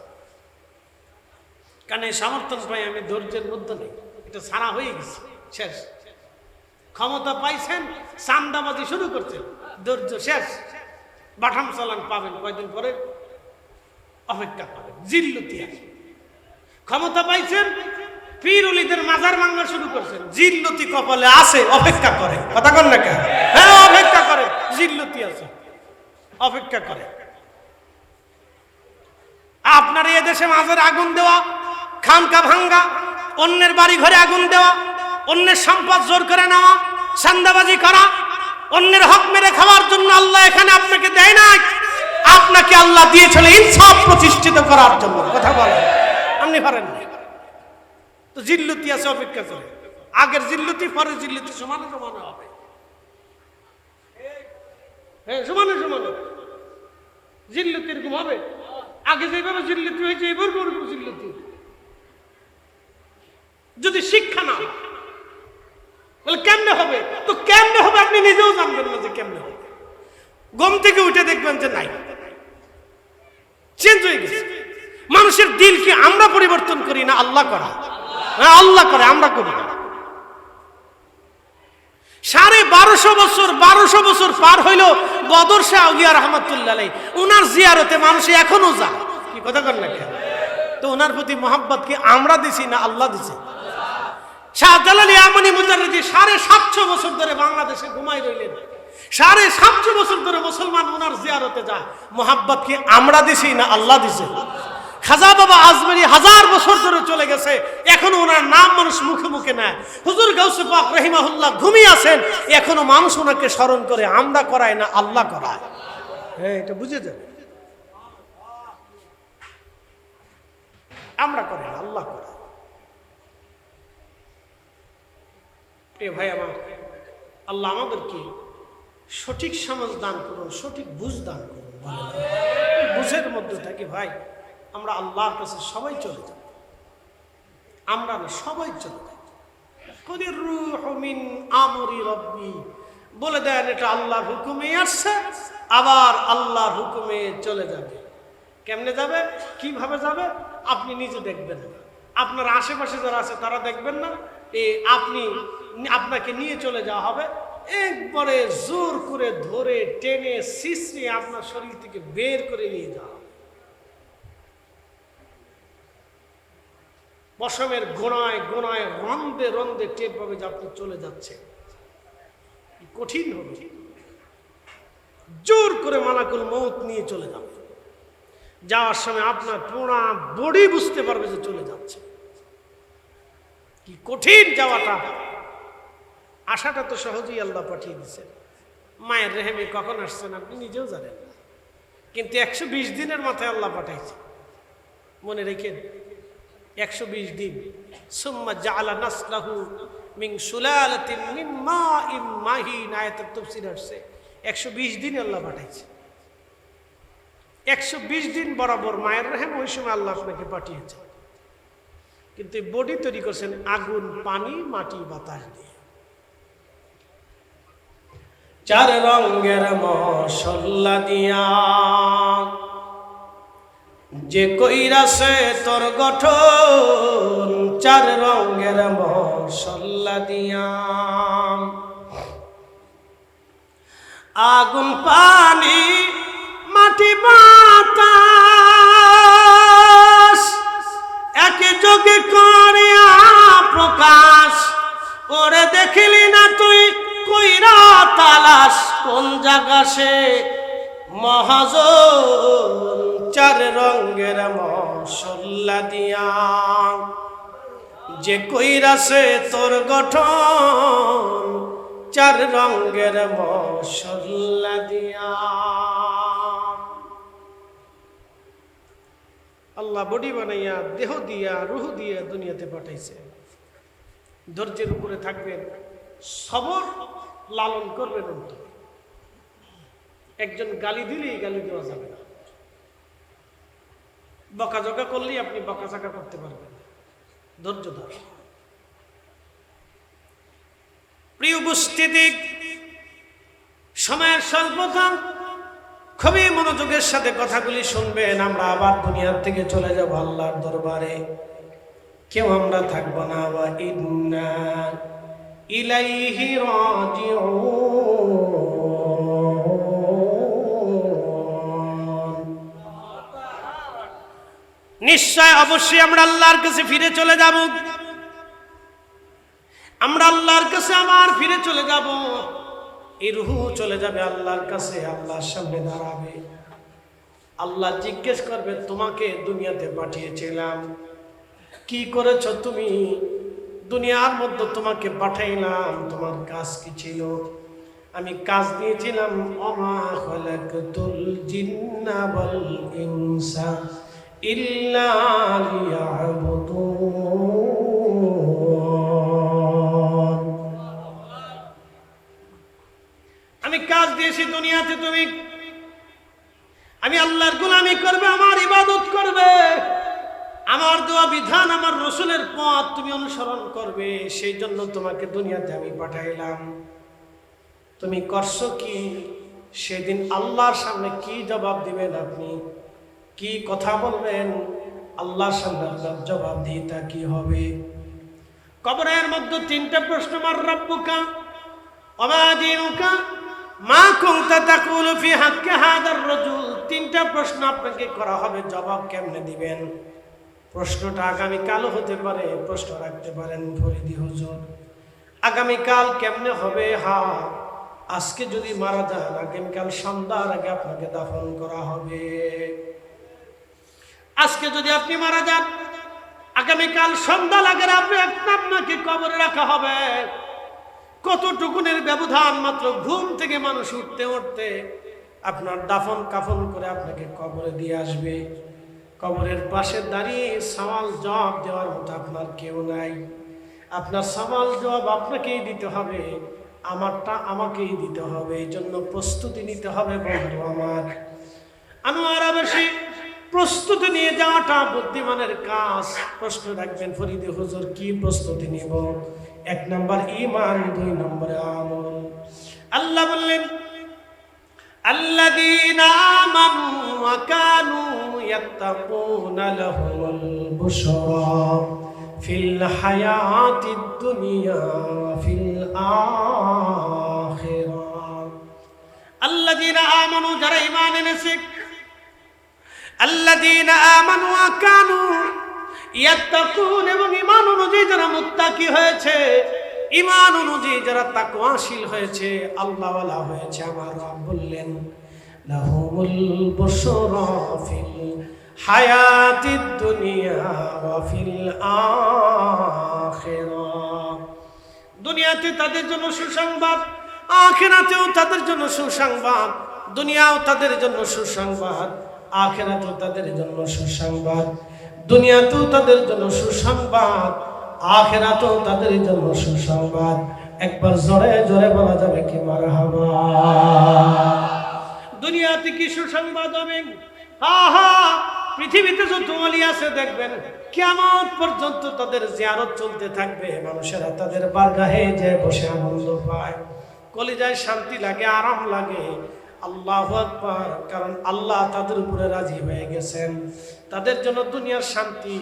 কারণ এই সমর্থন পাই আমি ধৈর্যের মধ্যে নেই, এটা ছাড়া হয়ে গেছে, শেষ। ক্ষমতা পাইছেন, চান্দাবাজি শুরু করছেন, ধৈর্য শেষ। বাঠাম চালান পাবেন, কয়দিন পরে অপেক্ষা করেন, জিল্লতি আসবে। ক্ষমতা পাইছেন, পীর ওলিদের মাজার ভাঙা শুরু করছেন, জিল্লতি কপালে আছে, অপেক্ষা করে। কথা কন না কেন? হ্যাঁ, অপেক্ষা করে, জিল্লতি আছে, অপেক্ষা করে। আপনার এই দেশে মাজারে আগুন দেওয়া, খানকা ভাঙ্গা, অন্যের বাড়ি ঘরে আগুন দেওয়া, অন্যের সম্পদ জোর করে নেওয়া, চাঁদাবাজি করা, অন্যের হক মেরে খাওয়ার জন্য আল্লাহ এখানে আপনাকে দেয় নাই, আপনাকে আল্লাহ দিয়েছিল ইনসাফ প্রতিষ্ঠিত করার জন্য। কথা বলেন, আপনি পারেন না তো জিল্লতি আছে, অপেক্ষা করে। আগের জিল্লতি পরের জিল্লতি সমানে সমানে হবে, হ্যাঁ সমানে সমানে জিল্লতি এরকম হবে। আগে যেভাবে জিল্লতি হয়েছে এবার ওরকম জিল্লতি। যদি শিক্ষা না বলে কেমনে হবে, তো কেমনে হবে আপনি নিজেও জানবেন না যে কেমনে হবে। ঘুম থেকে উঠে দেখবেন যে নাই, চেঞ্জ হয়ে গেছে। মানুষের দিল কি আমরা পরিবর্তন করি না আল্লাহ করা? হ্যাঁ আল্লাহ করে, আমরা করি না। 1250 বছর পার হইল বদর শাহ আউলিয়া রহমাতুল্লাহ আলাইহি, উনার জিয়ারতে মানুষ এখনো যায়। কি কথা কর না কেন? তো ওনার প্রতি মোহাব্বত কি আমরা দিছি না আল্লাহ দিছে? শাহজালাল ইয়ামানি মুজাররিদি 750 বছর ধরে বাংলাদেশে ঘুমাই রইলেন, 750 বছর ধরে মুসলমান ওনার জিয়ারতে যায়। মোহাব্বত কি আমরা দিছি না আল্লাহ দিছে? খাজা বাবা আজমেরি 1000 বছর ধরে চলে গেছে, এখনো ওনার নাম মানুষ মুখে মুখে নেয়। হুজুর গাউসে পাক রহিমাহুল্লাহ ঘুমিয়ে আছেন, এখনো মানুষ ওনাকে স্মরণ করে। আমরা করাই না আল্লাহ করায়। হ্যাঁ এটা বুঝে যাবে, আমরা করি না আল্লাহ করায়। প্রিয় ভাই আমার, আল্লাহ আমাদেরকে সঠিক সমাজ দান করুন, সঠিক বুঝ দান করুন। বুঝের মধ্যে থাকি ভাই আমরা আল্লাহর কাছে সবাই চলে যাব। আমরা না, সবাই চলে যাব। কুলির রূহু মিন আমরি রাব্বি, বলে দেন এটা আল্লাহর হুকুমে আসছে, আবার আল্লাহর হুকুমে চলে যাবে। কেমনে যাবে, কিভাবে যাবে আপনি নিজে দেখবেন, আপনার আশেপাশে যারা আছে তারা দেখবেন না। আপনাকে নিয়ে চলে যাওয়া হবে, একবারে জোর করে ধরে টেনে শিশরে আপনার শরীর থেকে বের করে নিয়ে যাওয়া হবে। পশমের গোড়ায় গোড়ায় রন্দে রন্দে টের পাবে যে আপনি চলে যাচ্ছে। কঠিন হবে, জোর করে মালাকুল মউত নিয়ে চলে যাবে। যাওয়ার সময় আপনার পুরা বডি বুঝতে পারবে যে চলে যাচ্ছে। কি কঠিন যাওয়াটা। আশাটা তো সহজেই আল্লাহ পাঠিয়ে দিচ্ছেন। মায়ের রেহেমে কখন আসছেন আপনি নিজেও জানেন না, কিন্তু 120 দিনের মাথায় আল্লাহ পাঠাইছে। মনে রেখেন 120 দিন। সুম্মা জাআলা নাসলাহু মিন সুলালাতিন মিন মাইন মাহিন, আয়াতের তাফসীর আসছে 120 দিন আল্লাহ পাঠাইছে। 120 দিন বরাবর মায়ের রেহেম, ওই সময় আল্লাহ আপনাকে পাঠিয়েছে। কিন্তু বডি তৈরি করছেন আগুন, পানি, মাটি, বাতাস দিয়ে। 4 রঙের মশলা দিয়া যে কইরাছে তোর গঠন, 4 রঙের মশলা দিয়া। আগুন, পানি, মাটি, বাতাস একে যোগে করিয়া প্রকাশ। ওরে দেখিলি না তুই কইরা তালাশ, কোন জায়গা সে মহাজন। 4 রঙের মশলা দিয়া যে কইরাছে তোর গঠন, 4 রঙের মশলা দিয়া। আল্লাহ বডি বানাইয়া, দেহ দিয়া, রুহ দিয়া দুনিয়াতে পাঠাইছে। ধৈর্যের উপরে থাকবেন, সবর লালন করবেন অন্তর। একজন গালি দিলেই গালি দেওয়া যাবে না, বকাঝকা করলেই আপনি বকাঝকা করতে পারবেন। ধৈর্য ধর। প্রিয় উপস্থিতি, সময়ের স্বল্পতা, খুবই মনোযোগের সাথে কথাগুলি শুনবেন। আমরা আবার দুনিয়ার থেকে চলে যাব আল্লাহর দরবারে, কেউ আমরা থাকবো না। ওয়া ইন্না ইলাইহি রাজিউন। নিশ্চয় অবশ্যই আমরা আল্লাহর কাছে ফিরে চলে যাব। আমরা আল্লাহর কাছে আবার ফিরে চলে যাব। এই রূহ চলে যাবে আল্লাহর কাছে, আল্লাহর সামনে দাঁড়াবে। আল্লাহ জিজ্ঞেস করবে, তোমাকে দুনিয়াতে পাঠিয়েছিলাম, কি করেছো তুমি? দুনিয়ার মধ্যে তোমাকে পাঠাইলাম, তোমার কাজ কি ছিল? আমি কাজ দিয়েছিলাম ওমা খালাকতুল জিন্না ওয়াল ইনসা ইল্লা লিয়াবুদুন। আমি কাজ দিয়েছি দুনিয়াতে তুমি আমি আল্লাহর গোলামি করবে, আমার ইবাদত করবে, আমার দেওয়া বিধান আমার রসুলের পথ তুমি অনুসরণ করবে, সেই জন্য তোমাকে দুনিয়াতে আমি পাঠাইলাম। তুমি করছো কি? সেদিন আল্লাহর সামনে কি জবাব দিবেন? আপনি কি কথা বলবেন? আল্লাহর সামনে আপনার জবাব দিতে কি হবে? কবরের মধ্যে তিনটা প্রশ্ন, মার রাব্বুকা ওমা দীনুকা মা কুনতা তাকুলু ফি হাক্কি হাদার রাজুল। তিনটা প্রশ্ন আপনাকে করা হবে, জবাব কেমনে দিবেন? প্রশ্নটা আগামীকালও হতে পারে, প্রশ্ন রাখতে পারেন ফরিদি হুজুর আগামীকাল কেমনে হবে? হ্যাঁ, আজকে যদি মারা যান আগামীকাল সন্ধ্যার আগে আপনাকে দাফন করা হবে। আজকে যদি আপনি মারা যান আগামীকাল সন্ধ্যার আগে আপনাকে কবরে রাখা হবে। কতটুকুনের ব্যবধান, মাত্র ঘুম থেকে মানুষ উঠতে উঠতে আপনার দাফন কাফন করে আপনাকে কবরে দিয়ে আসবে। কবরের পাশে দাঁড়িয়ে সওয়াল জবাব দেওয়ার মতো আপনার কেউ নাই। আপনার সওয়াল জবাব আপনাকেই দিতে হবে, আমারটা আমাকেই দিতে হবে। এই জন্য প্রস্তুতি নিতে হবে বন্ধু আমার। আনোয়ার আবাসী প্রস্তুতি নিয়ে যাওয়াটা বুদ্ধিমানের কাজ। প্রশ্ন রাখবেন ফরিদে হুজুর কি প্রস্তুতি নিব? 1 নম্বর ঈমান, 2 নম্বরে আমল। আল্লাহ বললেন আল্লাযীনা আমানু ওয়া কানু ইয়াত্তাকুনা লাহুমুল বুশরা ফিল হায়াতিদ দুনিয়া ওয়া ফিল আখিরাহ। আল্লাযীনা আমানু, যারা ঈমান এনেছে, আল্লাযীনা আমানু ওয়া কানু ইয়াত্তাকুন, এবং ঈমান অনুযায়ী যারা মুত্তাকি হয়েছে, ঈমান অনুযায়ী যারা তাকওয়াশীল হয়েছে, আল্লাহওয়ালা হয়েছে, আমার রব বললেন লাহুমুল বুশরা ফিল হায়াতিদ দুনিয়া ওয়া ফিল আখিরাহ। দুনিয়াতে তাদের জন্য সুসংবাদ, আখিরাতেও তাদের জন্য সুসংবাদ। দুনিয়াও তাদের জন্য সুসংবাদ, আখিরাতেও তাদের জন্য সুসংবাদ। দুনিয়াতেও তাদের জন্য সুসংবাদ, আখিরাতেও তাদের জন্য সুসংবাদ। একবার জোরে জোরে বলা যাবে কি মারহাবা? দুনিয়াতে কি সুসংবাদ হবে? পৃথিবীতে যত ওলি আছে দেখবেন কিয়ামত পর্যন্ত তাদের জিয়ারত চলতে থাকবে। মানুষেরা তাদের বারগাহে যে বসে আনন্দ পায়, কলিজায় শান্তি লাগে, আরাম লাগে। আল্লাহু আকবার। কারণ আল্লাহ তাদের উপরে রাজি হয়ে গেছেন, তাদের জন্য দুনিয়ার শান্তি।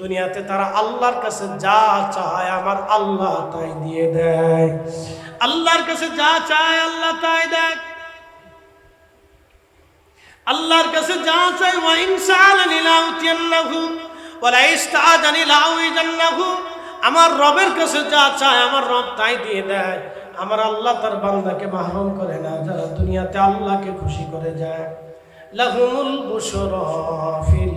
দুনিয়াতে তারা আল্লাহর কাছে যা চায় আমার আল্লাহ তাই দিয়ে দেয়। আল্লাহর কাছে যা চায় আল্লাহ তাই দেয়। আল্লাহর কাছে যা চায়, ওয়া ইনসালানি লাউতিয়ান্নাহু ওয়া লা ইস্তাআদানি লাউইজান্নাহু। আমার রবের কাছে যা চায় আমার রব তাই দিয়ে দেয়। আমার আল্লাহ তার বান্দাকে মাহরুম করে না, যারা দুনিয়াতে আল্লাহকে খুশি করে যায়। লাহুমুল বুশরা ফিল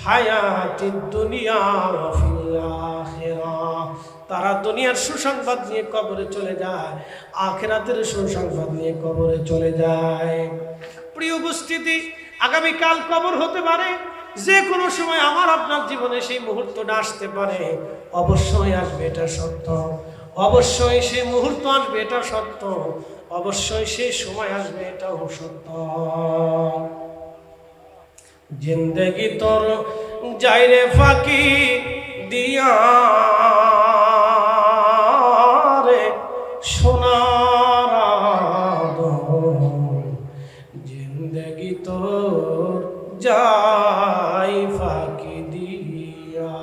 হায়াতিদ দুনিয়া ওয়া ফিল আখিরাহ। তারা দুনিয়ার সুসংবাদ নিয়ে কবরে চলে যায়, আখিরাতের সুসংবাদ নিয়ে কবরে চলে যায়। প্রিয় উপস্থিতি, আগামীকাল কবর হতে পারে, যে কোনো সময় আমার আপনার জীবনে সেই মুহূর্তটা আসতে পারে। অবশ্যই আসবে, এটা সত্য। অবশ্যই সেই মুহূর্ত আসবে, এটা সত্য। অবশ্যই সেই সময় আসবে, এটাও সত্য। জিন্দেগি তোর যাইরে ফাঁকি দিয়া রে সোনার আদম। জিন্দেগি তোর যাই ফাঁকি দিয়া,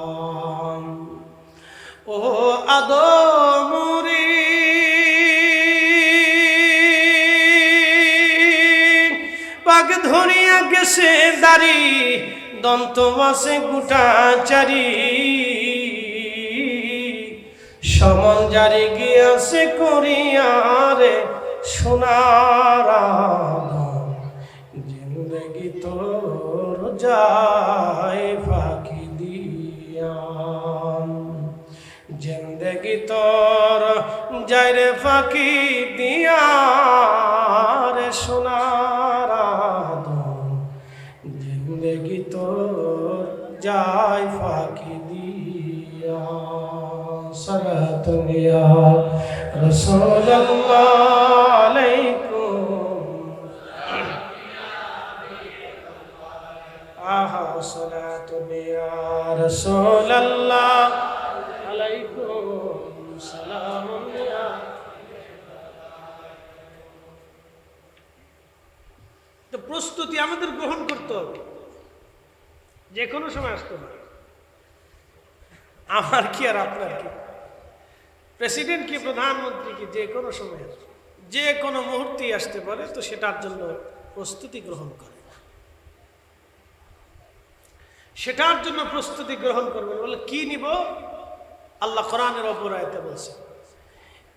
ও আদম রে পাক ধরিয়া গেছে দাড়ি, দন্ত বাসে গোটা চারি, সমন জারি গিয়াছে করিয়ারে সোনার আদম। জিন্দেগি তোর যায় ফাঁকি দিয়া, জিন্দেগি তোর যায় রে ফাঁকি দিয়া। তোর যায় ফাঁকি দিয়া সালাতুন ইয়া রাসূলুল্লাহ আলাইকুম আহা সালাতুন ইয়া রাসূলুল্লাহ আলাইকুম সালামুন ইয়া। তো প্রস্তুতি আমাদের গ্রহণ করতে হবে, যে কোনো সময় আসতে পারে। আমার কি আর আপনার কি, প্রেসিডেন্ট কি প্রধানমন্ত্রী কি যে কোনো সময় যে কোনো মুহূর্তেই আসতে পারে। তো সেটার জন্য প্রস্তুতি গ্রহণ করে, সেটার জন্য প্রস্তুতি গ্রহণ করবেন। বলে কি নিব? আল্লাহ কোরআনের অপর আয়াতে বলছে,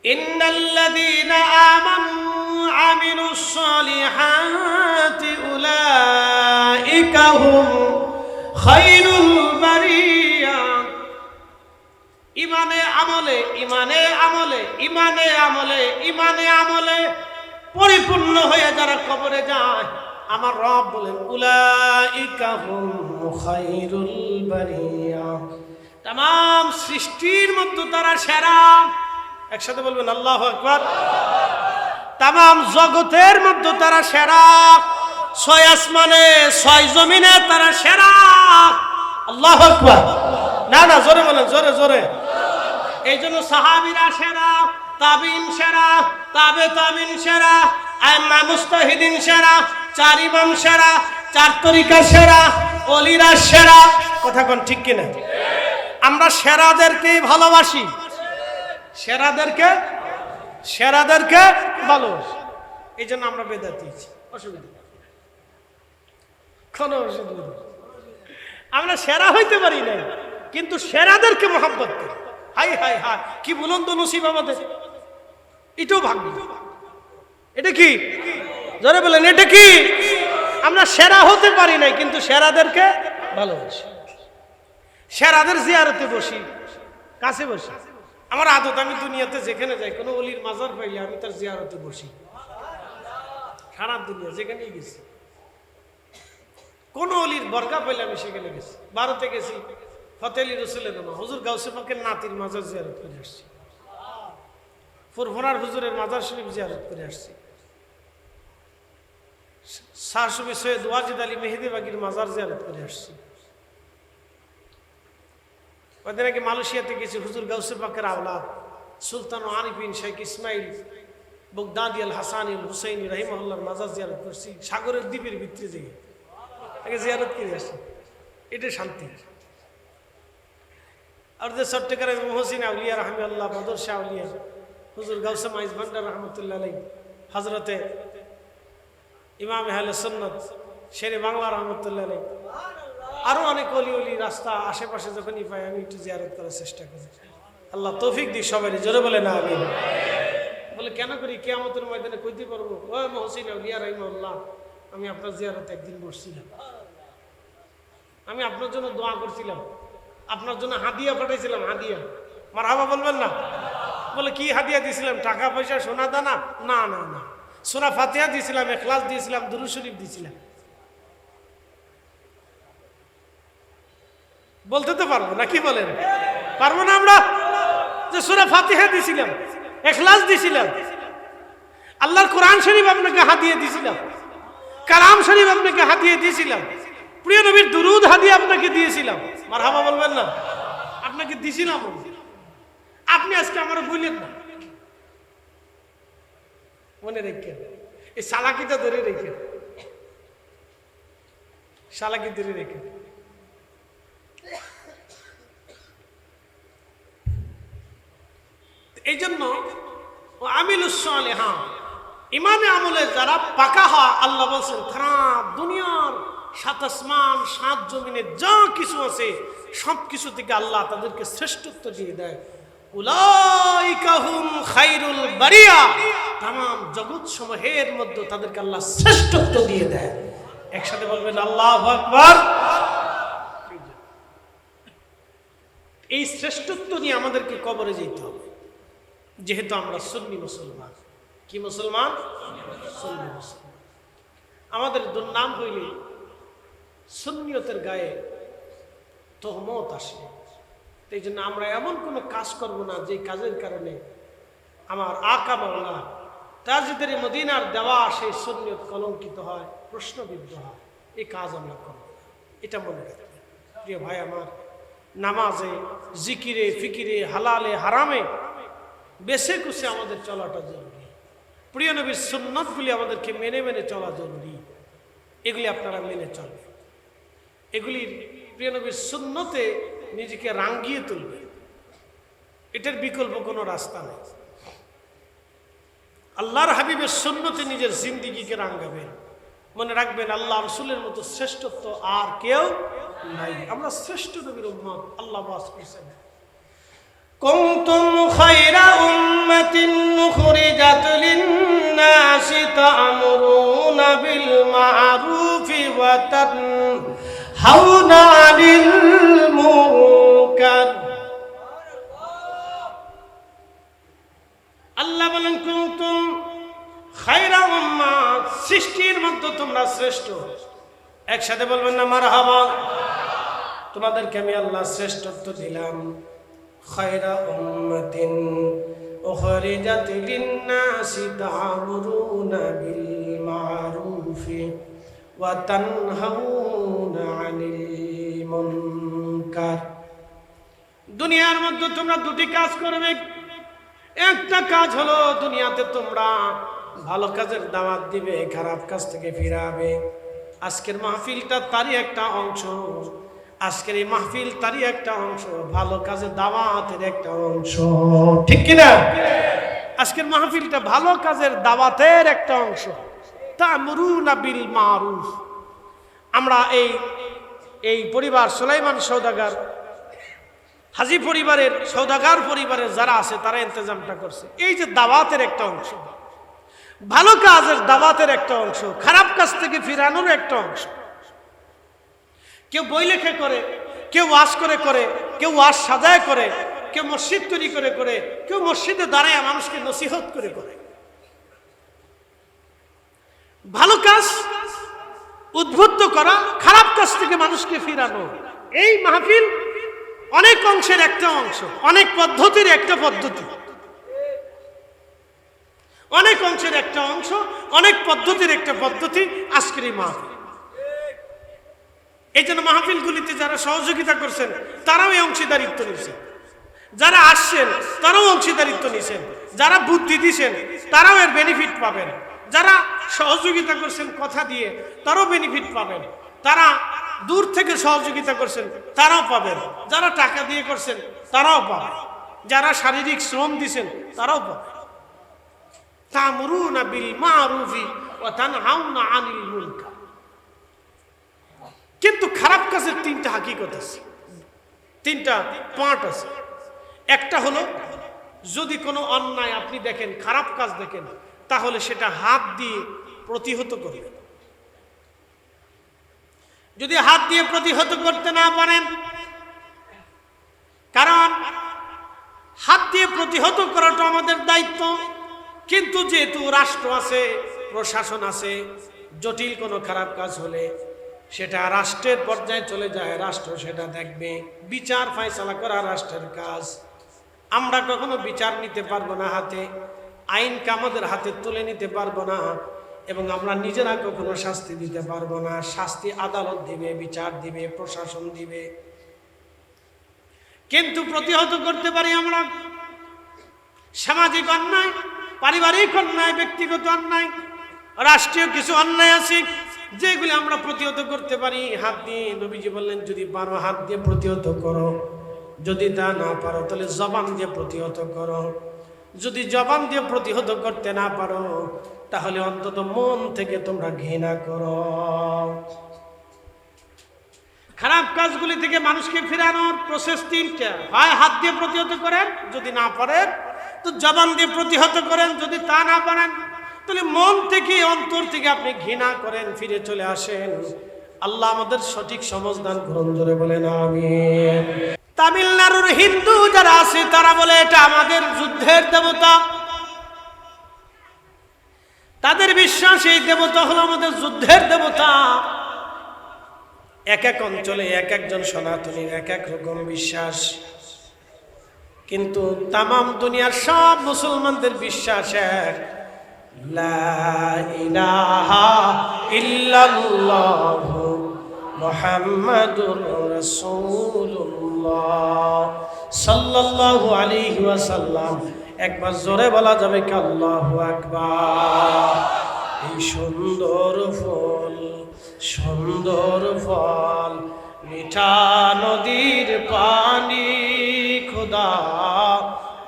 ইন্নাল্লাযীনা আমানু আমিলুস সালিহাতি উলাইকা হুম খায়রুল বারিয়া। ইমানে আমলে ইমানে আমলে ইমানে আমলে ইমানে আমলে পরিপূর্ণ হয়ে যারা কবরে যায়, আমার রব বলেন উলাইকা হুম খায়রুল বারিয়া, तमाम সৃষ্টির মধ্যে তারা সেরা। একসাথে বলবেন আল্লাহু আকবার। तमाम জগতের মধ্যে তারা সেরা, ছয় আসমানে ছয় জমিনে তারা সেরা। আল্লাহু আকবার। না না জোরে বলেন, জোরে জোরে। এই জন্য সাহাবীরা সেরা, তাবিন সেরা, তাবে তাবিন সেরা, আইম্মা মুস্তাহিদিন সেরা, চার ইমাম সেরা, চার তরিকা সেরা, ওলিরা সেরা। কথা কোন ঠিক কিনা? আমরা সেরাদেরকেই ভালোবাসি, সেরাদেরকে সেরাদেরকে ভালোবাসি। এই জন্য আমরা বেদাতি, অসুবিধা কোনো অসুবিধা। আমরা সেরা হইতে পারি না, কিন্তু সেরাদেরকে মহব্বত করি। হাই হাই হাই, কি বলুন তো নসিব আমাদের। এটাও ভাগ্য। এটা কি? জোরে বলেন, এটা কি? আমরা সেরা হতে পারি নাই, কিন্তু সেরাদেরকে ভালোবাসি। সেরাদের জিয়ারতে বসি, কাছে বসি। আমার আদত, আমি দুনিয়াতে যেখানে যাই কোনো অলির মাজার পাইলে আমি তার জিয়ারতে বসি। সারা দুনিয়া যেখানেই গেছি, কোন অলির বর্গা পাইলে আমি সেখানে গেছি। ভারতে গেছি, ফতেহ আলী রসুলের হুজুর গাউসে পাকের নাতির মাজার জিয়ারত করে আসছি। ফুরফুরার হুজুরের মাজার শরীফ জিয়ারত করে আসছি। শাহ সুফি সৈয়দ ওয়াজিদ আলী মেহেদি বাগির মাজার জিয়ারত করে আসছি। ওদের আগে মালয়েশিয়াতে গেছি, হুজুর গাউসে পাকের আওলাদ সুলতান আরিফিন শেখ ইসমাইল বগদাদি আল হাসান আল হুসাইনি রাহিমাহুল্লাহর মাজার জিয়ারত করছি। সাগরের দ্বীপের ভিতরে যেয়ে আগে জিয়ারত করে আসছি। এটা শান্তি। আর যে চট্টগ্রামের মুহসিন আউলিয়া রাহমাতুল্লাহ, বদর শাহ আউলিয়া, হুজুর গাউসে মাইজ ভান্ডার রহমতুল্লাহ আলাইহি, হযরতে ইমাম আহলে সুন্নাত শেরে বাংলা রহমতুল্লাহ আলাইহি, আরো অনেক অলি অলি রাস্তা আশেপাশে যখনই পাই আমি একটু জিয়ারত করার চেষ্টা করি। আল্লাহ তৌফিক দিই সবাই, জোরে বলে না আমিন। বলে কেন করি? কিয়ামতের ময়দানে কইতে পারবো, ও মুহসিন আউলিয়া রাহিমাহুল্লাহ, আমি আপনার জিয়ারতে একদিন বসছিলাম, আমি আপনার জন্য দোয়া করছিলাম, আপনার জন্য হাদিয়া পাঠাইছিলাম। হাদিয়া মারহাবা বলবেন না? বলে কি হাদিয়া দিয়েছিলাম? টাকা পয়সা, সোনা দানা? না না না, সূরা ফাতিহা দিয়েছিলাম, ইখলাস দিয়েছিলাম, দুরূদ শরীফ দিয়েছিলাম। বলতে তো পারবো না, কি বলেন? পারবো না আমরা? যে সূরা ফাতিহা দিয়েছিলাম, ইখলাস দিয়েছিলাম, আল্লাহর কোরআন শরীফ আপনাকে হাদিয়া দিয়েছিলাম, কালাম শরীফ আপনাকে হাদিয়া দিয়েছিলাম, প্রিয় নবীর দুরূদ হাদিয়া আপনাকে দিয়েছিলাম। মারহাবা বলবেন না? আপনাকে দিয়েছিলাম, আপনি আজকে আমার বললেন না। মনে রেখেন, এই সালাকিটা ধরে রেখেন, সালাকি ধরে রেখেন। এই জন্য আমিলুস সালিহাত, ইমানে আমলে যারা পাকা হয়, আল্লাহ বলছেন খারাপ দুনিয়ার সাত আসমান সাত জমিনে যা কিছু আছে সব কিছু থেকে আল্লাহ তাদেরকে শ্রেষ্ঠত্ব দিয়ে দেয়। উলাইকা হুম খায়রুল বারিয়া, तमाम জগৎ সমূহের মধ্যে তাদেরকে আল্লাহ শ্রেষ্ঠত্ব দিয়ে দেয়। একসাথে বলবেন আল্লাহু আকবার। এই শ্রেষ্ঠত্ব নিয়ে আমাদেরকে কবরে যেতে হবে, যেহেতু আমরা সুন্নি মুসলমান। কি মুসলমান? সুন্নি মুসলমান। আমাদের দুর্নাম হইলে সুন্নিয়তের গায়ে তহমত আসে। এই জন্য আমরা এমন কোনো কাজ করব না যে কাজের কারণে আমার আকা মাওলা তাজদারে মদিনার দেওয়া সেই সুন্নিয়ত কলঙ্কিত হয়, প্রশ্নবিদ্ধ হয়। এই কাজ আমরা করব না, এটা মনে রাখবেন। প্রিয় ভাই আমার, নামাজে, জিকিরে, ফিকিরে, হালালে, হারামে বেছে কুছে আমাদের চলাটা জরুরি। প্রিয় নবীর সুন্নতগুলি আমাদেরকে মেনে মেনে চলা জরুরি। এগুলি আপনারা মেনে চলবেন। এগুলির প্রিয় নবীর সুন্নতে নিজেকে রাঙ্গিয়ে তুলবে, এটার বিকল্প কোনো রাস্তা নেই। আল্লাহর হাবিবের সুন্নতে নিজের জিন্দিগিকে রাঙ্গাবেন। মনে রাখবেন, আল্লাহ রসুলের মতো শ্রেষ্ঠত্ব আর কেউ নাই। আমরা শ্রেষ্ঠ নবীর উম্মত, আল্লাহ বাস করছেন। কুনতুম খায়রা উম্মাতিন উখরিজাত লিন-নাসি তা'মুরুনা বিল মা'রুফি ওয়া তানহাউনা 'আনিল মুনকার। আল্লাহ বলেন, কুনতুম খায়রা উম্মাত, সৃষ্টির মধ্যে তোমরা শ্রেষ্ঠ। একসাথে বলবেন না মারহাবা? তোমাদেরকে আমি আল্লাহ শ্রেষ্ঠত্ব দিলাম। খায়রা উম্মাতিন উখরিজাত লিন-নাসি তা'মুরুনা বিল মা'রুফি ওয়া তানহাউনা 'আনিল মুনকার। দুনিয়ার মধ্যে তোমরা দুটি কাজ করবে। একটা কাজ হলো দুনিয়াতে তোমরা ভালো কাজের দাওয়াত দিবে, খারাপ কাজ থেকে ফিরাবে। আজকের মাহফিলটা তারই একটা অংশ। আজকের এই মাহফিল তারই একটা অংশ, ভালো কাজের দাওয়াতের একটা অংশ, ঠিক কিনা? আজকের মাহফিলটা ভালো কাজের দাওয়াতের একটা অংশ। তা'মুরুনা বিল মারুফ। আমরা এই পরিবার সুলাইমান সওদাগর, হাজী পরিবারের, সওদাগর পরিবারের যারা আছে তারা ইন্তজামটা করছে। এই যে দাওয়াতের একটা অংশ, ভালো কাজের দাওয়াতের একটা অংশ, খারাপ কাজ থেকে ফিরানোর একটা অংশ। কেউ বই লেখে করে, কেউ ওয়াজ করে, কেউ ওয়াজ সাজায় করে, কেউ মসজিদ তৈরি করে, কেউ মসজিদে দাঁড়ায় মানুষকে নসিহত করে। ভালো কাজ উদ্বুদ্ধ করা, খারাপ কাজ থেকে মানুষকে ফিরানো। এই মাহফিল অনেক অংশের একটা অংশ, অনেক পদ্ধতির একটা পদ্ধতি, অনেক অংশের একটা অংশ, অনেক পদ্ধতির একটা পদ্ধতি আজকের এই মাহফিল। এই জন্য মাহফিলগুলিতে যারা সহযোগিতা করছেন তারাও এই অংশীদারিত্ব নিয়েছেন, যারা আসছেন তারাও অংশীদারিত্ব নিয়েছেন, যারা বুদ্ধি দিয়েছেন তারাও এর বেনিফিট পাবেন, যারা সহযোগিতা করছেন কথা দিয়ে তারাও বেনিফিট পাবেন, তারা দূর থেকে সহযোগিতা করছেন তারাও পাবেন, যারা টাকা দিয়ে করছেন তারাও পাবেন, যারা শারীরিক শ্রম দিয়েছেন তারাও পাবেন। তা'মুরুনা বিল মা'রুফি ওয়া তানহাউনা 'আনিল মুনকার। কিন্তু খারাপ কাজের তিনটা হাকিকত আছে, তিনটা পার্ট আছে। একটা হলো, যদি কোনো অন্যায় আপনি দেখেন, খারাপ কাজ দেখেন, তাহলে সেটা হাত দিয়ে প্রতিহত করবেন। যদি হাত দিয়ে প্রতিহত করতে না পারেন, কারণ হাত দিয়ে প্রতিহত করাটা আমাদের দায়িত্ব, কিন্তু যেহেতু রাষ্ট্র আছে, প্রশাসন আছে, জটিল কোনো খারাপ কাজ হলে সেটা রাষ্ট্রের পর্যায়ে চলে যায়, রাষ্ট্র সেটা দেখবে, বিচার ফায়সালা করা রাষ্ট্রের কাজ। আমরা কখনো বিচার নিতে পারবো না হাতে, আইনকে আমাদের হাতে তুলে নিতে পারবো না, এবং আমরা নিজেরা কখনো শাস্তি দিতে পারবো না। শাস্তি আদালত দিবে, বিচার দিবে, প্রশাসন দিবে। কিন্তু প্রতিহত করতে পারি আমরা সামাজিক অন্যায়, পারিবারিক অন্যায়, ব্যক্তিগত অন্যায়, রাষ্ট্রীয় কিছু অন্যায় আছে যেগুলি আমরা প্রতিহত করতে পারি হাত দিয়ে। নবীজি বললেন, যদি পারো হাত দিয়ে প্রতিহত করো, যদি তা না পারো তাহলে জবান দিয়ে প্রতিহত করো। যদি জবান দিয়ে প্রতিহত করতে না পারো তাহলে অন্তত মন থেকে তোমরা ঘৃণা করো। খারাপ কাজগুলি থেকে মানুষকে ফেরানোর প্রসেস তিনটা। হয় হাত দিয়ে প্রতিহত করেন, যদি না পারেন তো জবান দিয়ে প্রতিহত করেন, যদি তা না পারেন তাহলে মন থেকে, অন্তর থেকে আপনি ঘৃণা করেন, ফিরে চলে আসেন। আল্লাহ আমাদের সঠিক সমঝ দান করুন, জোরে বলেন আমিন। তামিলনাড়ুর হিন্দু যারা আছে তারা বলে এটা আমাদের যুদ্ধের দেবতা। তাদের বিশ্বাস এই দেবতা হলো আমাদের যুদ্ধের দেবতা। এক এক অঞ্চলে এক একজন সনাতনীর এক এক রকম বিশ্বাস, কিন্তু তামাম দুনিয়ার সব মুসলমানদের বিশ্বাস এক, লা ইলাহা ইল্লাল্লাহু মুহাম্মাদুর রাসূলুল্লাহ সাল্লাল্লাহু আলাইহি ওয়াসাল্লাম। একবার জোরে বলা যাবে কি আল্লাহু আকবার। এই সুন্দর ফুল, সুন্দর ফল, মিঠা নদীর পানি, খোদা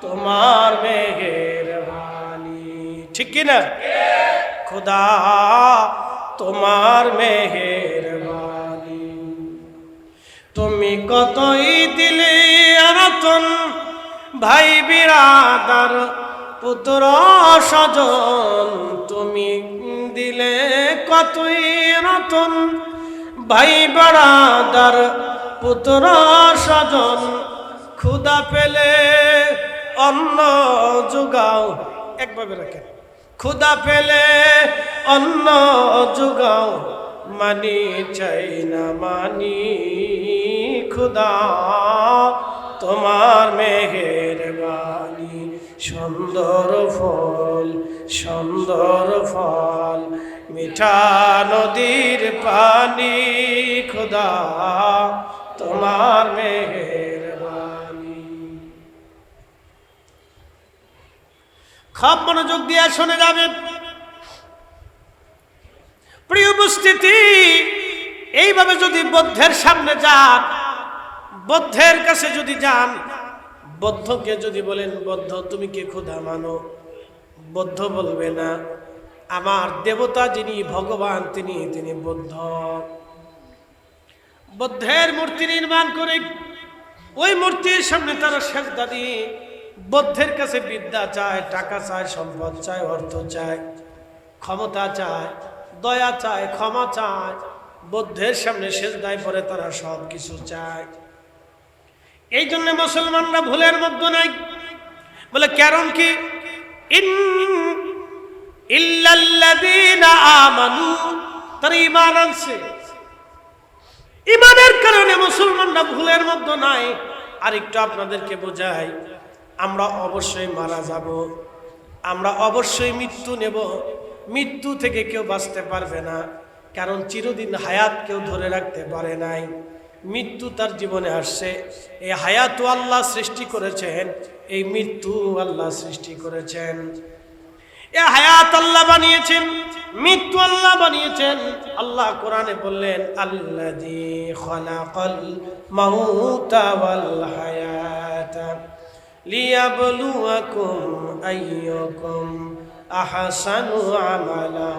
তোমার মেহেরবানি, ঠিক কিনা? খোদা তোমার মেহেরবানি। তুমি কতই দিলে রতন, ভাই বিরাদার পুত্র স্বজন, তুমি দিলে কতই রতন, ভাই বিরাদার পুত্র স্বজন। ক্ষুধা পেলে অন্ন যোগাও, একভাবে রাখেন, ক্ষুধা পেলে অন্ন যোগাও, মানি চাই না মানি, খোদা তোমার মেহেরবানি। সুন্দর ফল, সুন্দর ফল, মিঠা নদীর পানি, খোদা তোমার মেহেরবানি। খুব মনোযোগ দিয়ে শুনে যাবেন প্রিয় উপস্থিতি। এইভাবে যদি বৌদ্ধের সামনে যান, বৌদ্ধের কাছে যদি যান, বৌদ্ধকে যদি বলেন বৌদ্ধ তুমি কি খোদা মানো, বৌদ্ধ বলবে না, আমার দেবতা যিনি ভগবান তিনি বৌদ্ধ। বৌদ্ধের মূর্তি নির্মাণ করে ওই মূর্তির সামনে তারা সেজদা দিয়ে বৌদ্ধের কাছে বিদ্যা চায়, টাকা চায়, সম্পদ চায়, অর্থ চায়, ক্ষমতা চায়, দয়া চায়, ক্ষমা চায়। বৌদ্ধের সামনে সেজদায় পড়ে তারা সব কিছু চায়। এই জন্য মুসলমানরা ভুলের মধ্যে নাই। বলে কারণ কি? ইল্লাল্লাযীনা আমানু, তারা ঈমান আনছে। ঈমানের কারণে মুসলমানরা ভুলের মধ্যে নাই। আর একটু আপনাদেরকে বোঝাই, আমরা অবশ্যই মারা যাব, আমরা অবশ্যই মৃত্যু নেব। মৃত্যু থেকে কেউ বাঁচতে পারবে না, কারণ চিরদিন হায়াত কেউ ধরে রাখতে পারে নাই। মৃত্যু তার জীবনে আসছে। এই হায়াতও আল্লাহ সৃষ্টি করেছেন, এই মৃত্যু আল্লাহ সৃষ্টি করেছেন। এই হায়াত আল্লাহ বানিয়েছেন, মৃত্যু আল্লাহ বানিয়েছেন। আল্লাহ কোরআনে বললেন আল্লাযী খালাকাল মাউতা ওয়াল হায়াতা লিয়াবলুয়াকুম আইয়ুকুম আহসানু আমালা।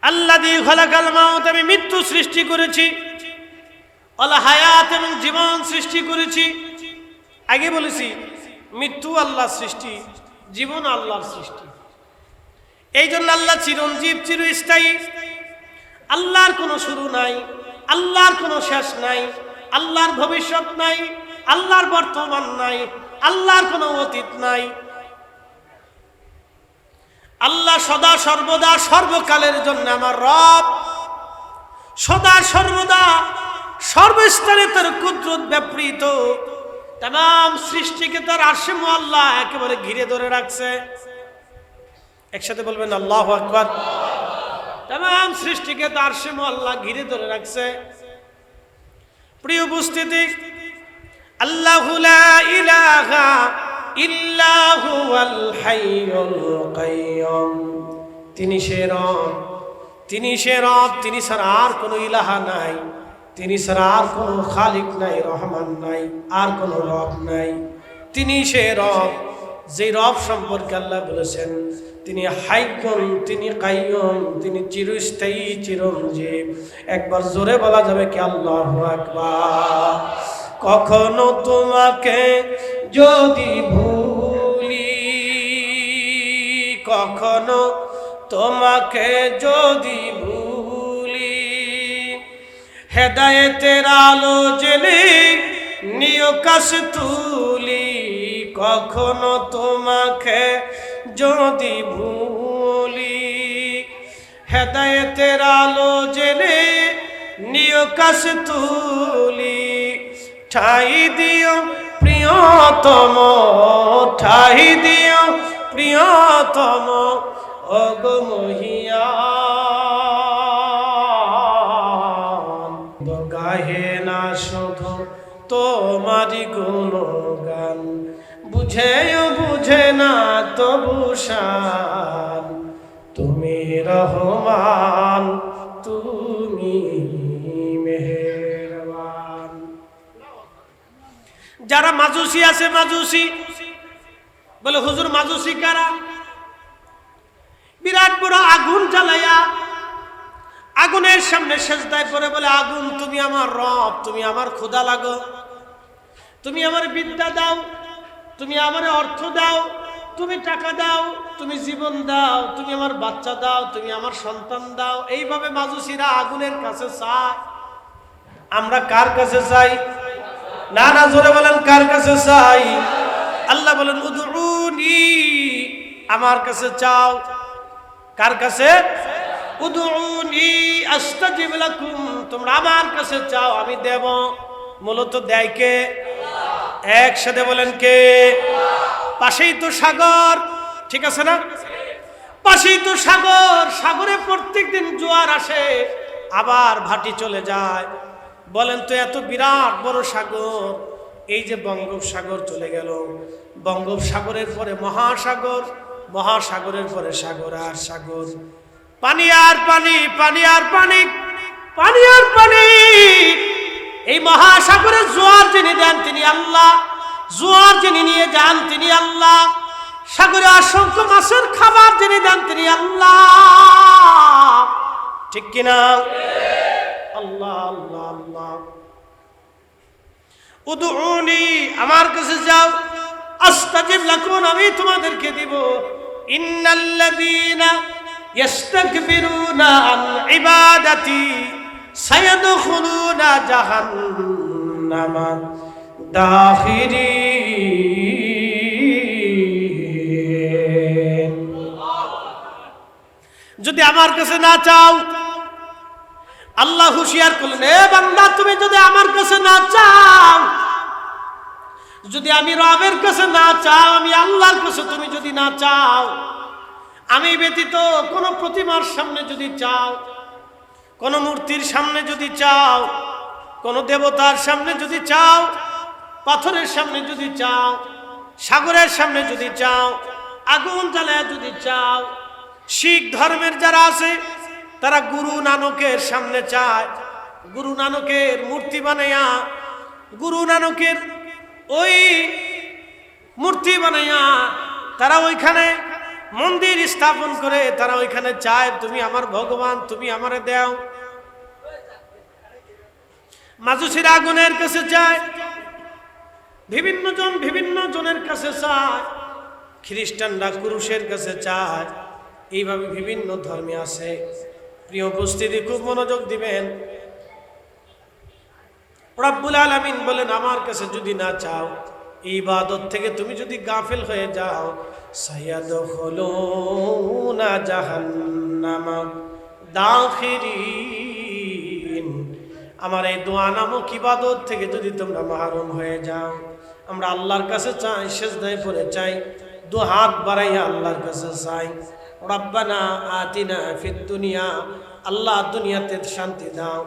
আল্লাযী খালাকাল মাউত, আমি মৃত্যু সৃষ্টি করেছি, ওয়াল হায়াত, এবং জীবন সৃষ্টি করেছি। আগে বলেছি মৃত্যু আল্লাহর সৃষ্টি, জীবন আল্লাহর সৃষ্টি। এই জন্য আল্লাহ চিরঞ্জীব, চিরস্থায়ী। আল্লাহর কোনো শুরু নাই, আল্লাহর কোনো শেষ নাই, আল্লাহর ভবিষ্যৎ নাই, আল্লাহর বর্তমান নাই, আল্লাহর কোনো অতীত নাই। আল্লাহ সদা সর্বদা সর্বকালের জন্য আমার রব, সদা সর্বদা সর্বস্থানে তার কুদরত ব্যাপৃত। তাম সৃষ্টিকে তার আরশে মুআল্লা একেবারে ঘিরে ধরে রাখছে। একসাথে বলবেন আল্লাহু আকবার। তাম সৃষ্টিকে তার আরশে মুআল্লা ঘিরে ধরে রাখছে। প্রিয় উপস্থিতি, আল্লাহু লা ইলাহা ইল্লা হুয়াল হাইয়ুল কাইয়্যুম, তিনি সে রব, তিনি সে রব, তিনি ছাড়া আর কোনো ইলাহা নাই, তিনি ছাড়া আর কোনো খালিক নাই, রহমান নাই, আর কোনো রব নাই। তিনি সে রব, যে রব সম্পর্কে আল্লাহ বলেছেন তিনি হাইয়ুন, তিনি কাইয়্যুম, তিনি চিরস্থায়ী, চিরঞ্জীব। একবার জোরে বলা যাবে কি আল্লাহু আকবার। কখনো তোমাকে যদি ভুলি, কখনো তোমাকে যদি ভুলি, হেদায়েতের আলো জেলে নিয় কাশ তুলি। কখনো তোমাকে যদি ভুলি, হেদায়েতের আলো জেলে নিয় কাছে তুলি। ঠাই দিও প্রিয়তম, ঠাই দিও প্রিয়তম, ওগো মহিয়ান। গাহে না শুধু তোমারি গুণগান, বুঝেও বুঝে না তবু শান। তুমি রহমান, তুমি মেহেরবান। যারা মাজুসি আছে, মাজুসি বলে হুজুর মাজুসি কারা? বিরাট বড় আগুন জ্বালাইয়া আগুনের সামনে সেজদায় পড়ে বলে, আগুন তুমি আমার রব, তুমি আমার খোদা লাগো, তুমি আমার বিদ্যা দাও, তুমি আমার অর্থ দাও, তুমি টাকা দাও, তুমি জীবন দাও, তুমি আমার বাচ্চা দাও, তুমি আমার সন্তান দাও। এইভাবে মাজুসিরা আগুনের কাছে চায়। আমরা কার কাছে চাই? না না, জোরে বলেন, কার কাছে চাই? আল্লাহ বলেন উদউনি, আমার কাছে চাও। কার কাছে? উদউনি আস্তাজিব লাকুম, তোমরা আমার কাছে চাও, আমি দেব। মূলত দেয় কে? একসাথে বলেন কে? পাশেই তো সাগর, ঠিক আছে না? পাশেই তো সাগর, সাগরে প্রত্যেকদিন জোয়ার আসে, আবার ভাটি চলে যায়। বলেন তো এত বিরাট বড় সাগর, এই যে বঙ্গোপসাগর চলে গেল, বঙ্গোপসাগরের পরে মহাসাগর, মহাসাগরের পরে সাগর আর সাগর, পানি আর পানি, পানি আর পানি, পানি আর পানি। এই মহাসাগরে জোয়ার যিনি দেন তিনি আল্লাহ, জোয়ার যিনি নিয়ে যান তিনি আল্লাহ, সাগরে অসংখ্য মাছের খাবার যিনি দেন তিনি আল্লাহ, ঠিক কিনা? আল্লাহ আল্লাহ আল্লাহ। উদউনি, আমার কাছে যাও, আস্তাজিব লাকুম, আমি তোমাদেরকে দিব। ইন্নাল্লাযীনা ইস্তাকবিরুনা আন ইবাদাতি সায়াদখুলুনা জাহান্নামা দাখিরিন। যদি আমার কাছে না চাও, আল্লাহ হুঁশিয়ার করলেন, এ বান্দা তুমি যদি আমার কাছে না চাও, যদি আমি রবের কাছে না চাও, আমি আল্লাহর কাছে তুমি যদি না চাও, আমি ব্যতীত কোন প্রতিমার সামনে যদি চাও, কোন মূর্তির সামনে যদি চাও, কোন দেবতার সামনে যদি চাও, পাথরের সামনে যদি চাও, সাগরের সামনে যদি চাও, আগুন জ্বালায় যদি চাও। শিখ ধর্মের যারা আছে তারা গুরু নানকের সামনে চায়, গুরু নানকের মূর্তি বানাইয়া, গুরু নানকের ওই মূর্তি বানাইয়া তারা ওইখানে মন্দির স্থাপন করে, তারা ওইখানে চায় তুমি আমার ভগবান, তুমি আমারে দাও। মাজুসিরা আগুনের কাছে চায়, বিভিন্ন জন বিভিন্ন জনের কাছে চায়, খ্রিস্টানরা ক্রুশের কাছে চায়। এইভাবে বিভিন্ন ধর্মে আছে। প্রিয় উপস্থিতি, খুব মনোযোগ দিবেন। রব্বুল আলামিন বলেন, আমার কাছে যদি না চাও, ইবাদত থেকে তুমি যদি গাফিল হয়ে যাও, সায়াদখুলুনা জাহান্নামা দাখিরিন, আমার এই দোয়া নামক ইবাদত থেকে যদি তোমরা মাহরুম হয়ে যাও। আমরা আল্লাহর কাছে চাই, সিজদায় পড়ে চাই, দু হাত বাড়াইয়া আল্লাহর কাছে চাই, রব্বানা আতিনা ফিদ দুনিয়া, আল্লাহ দুনিয়াতে শান্তি দাও,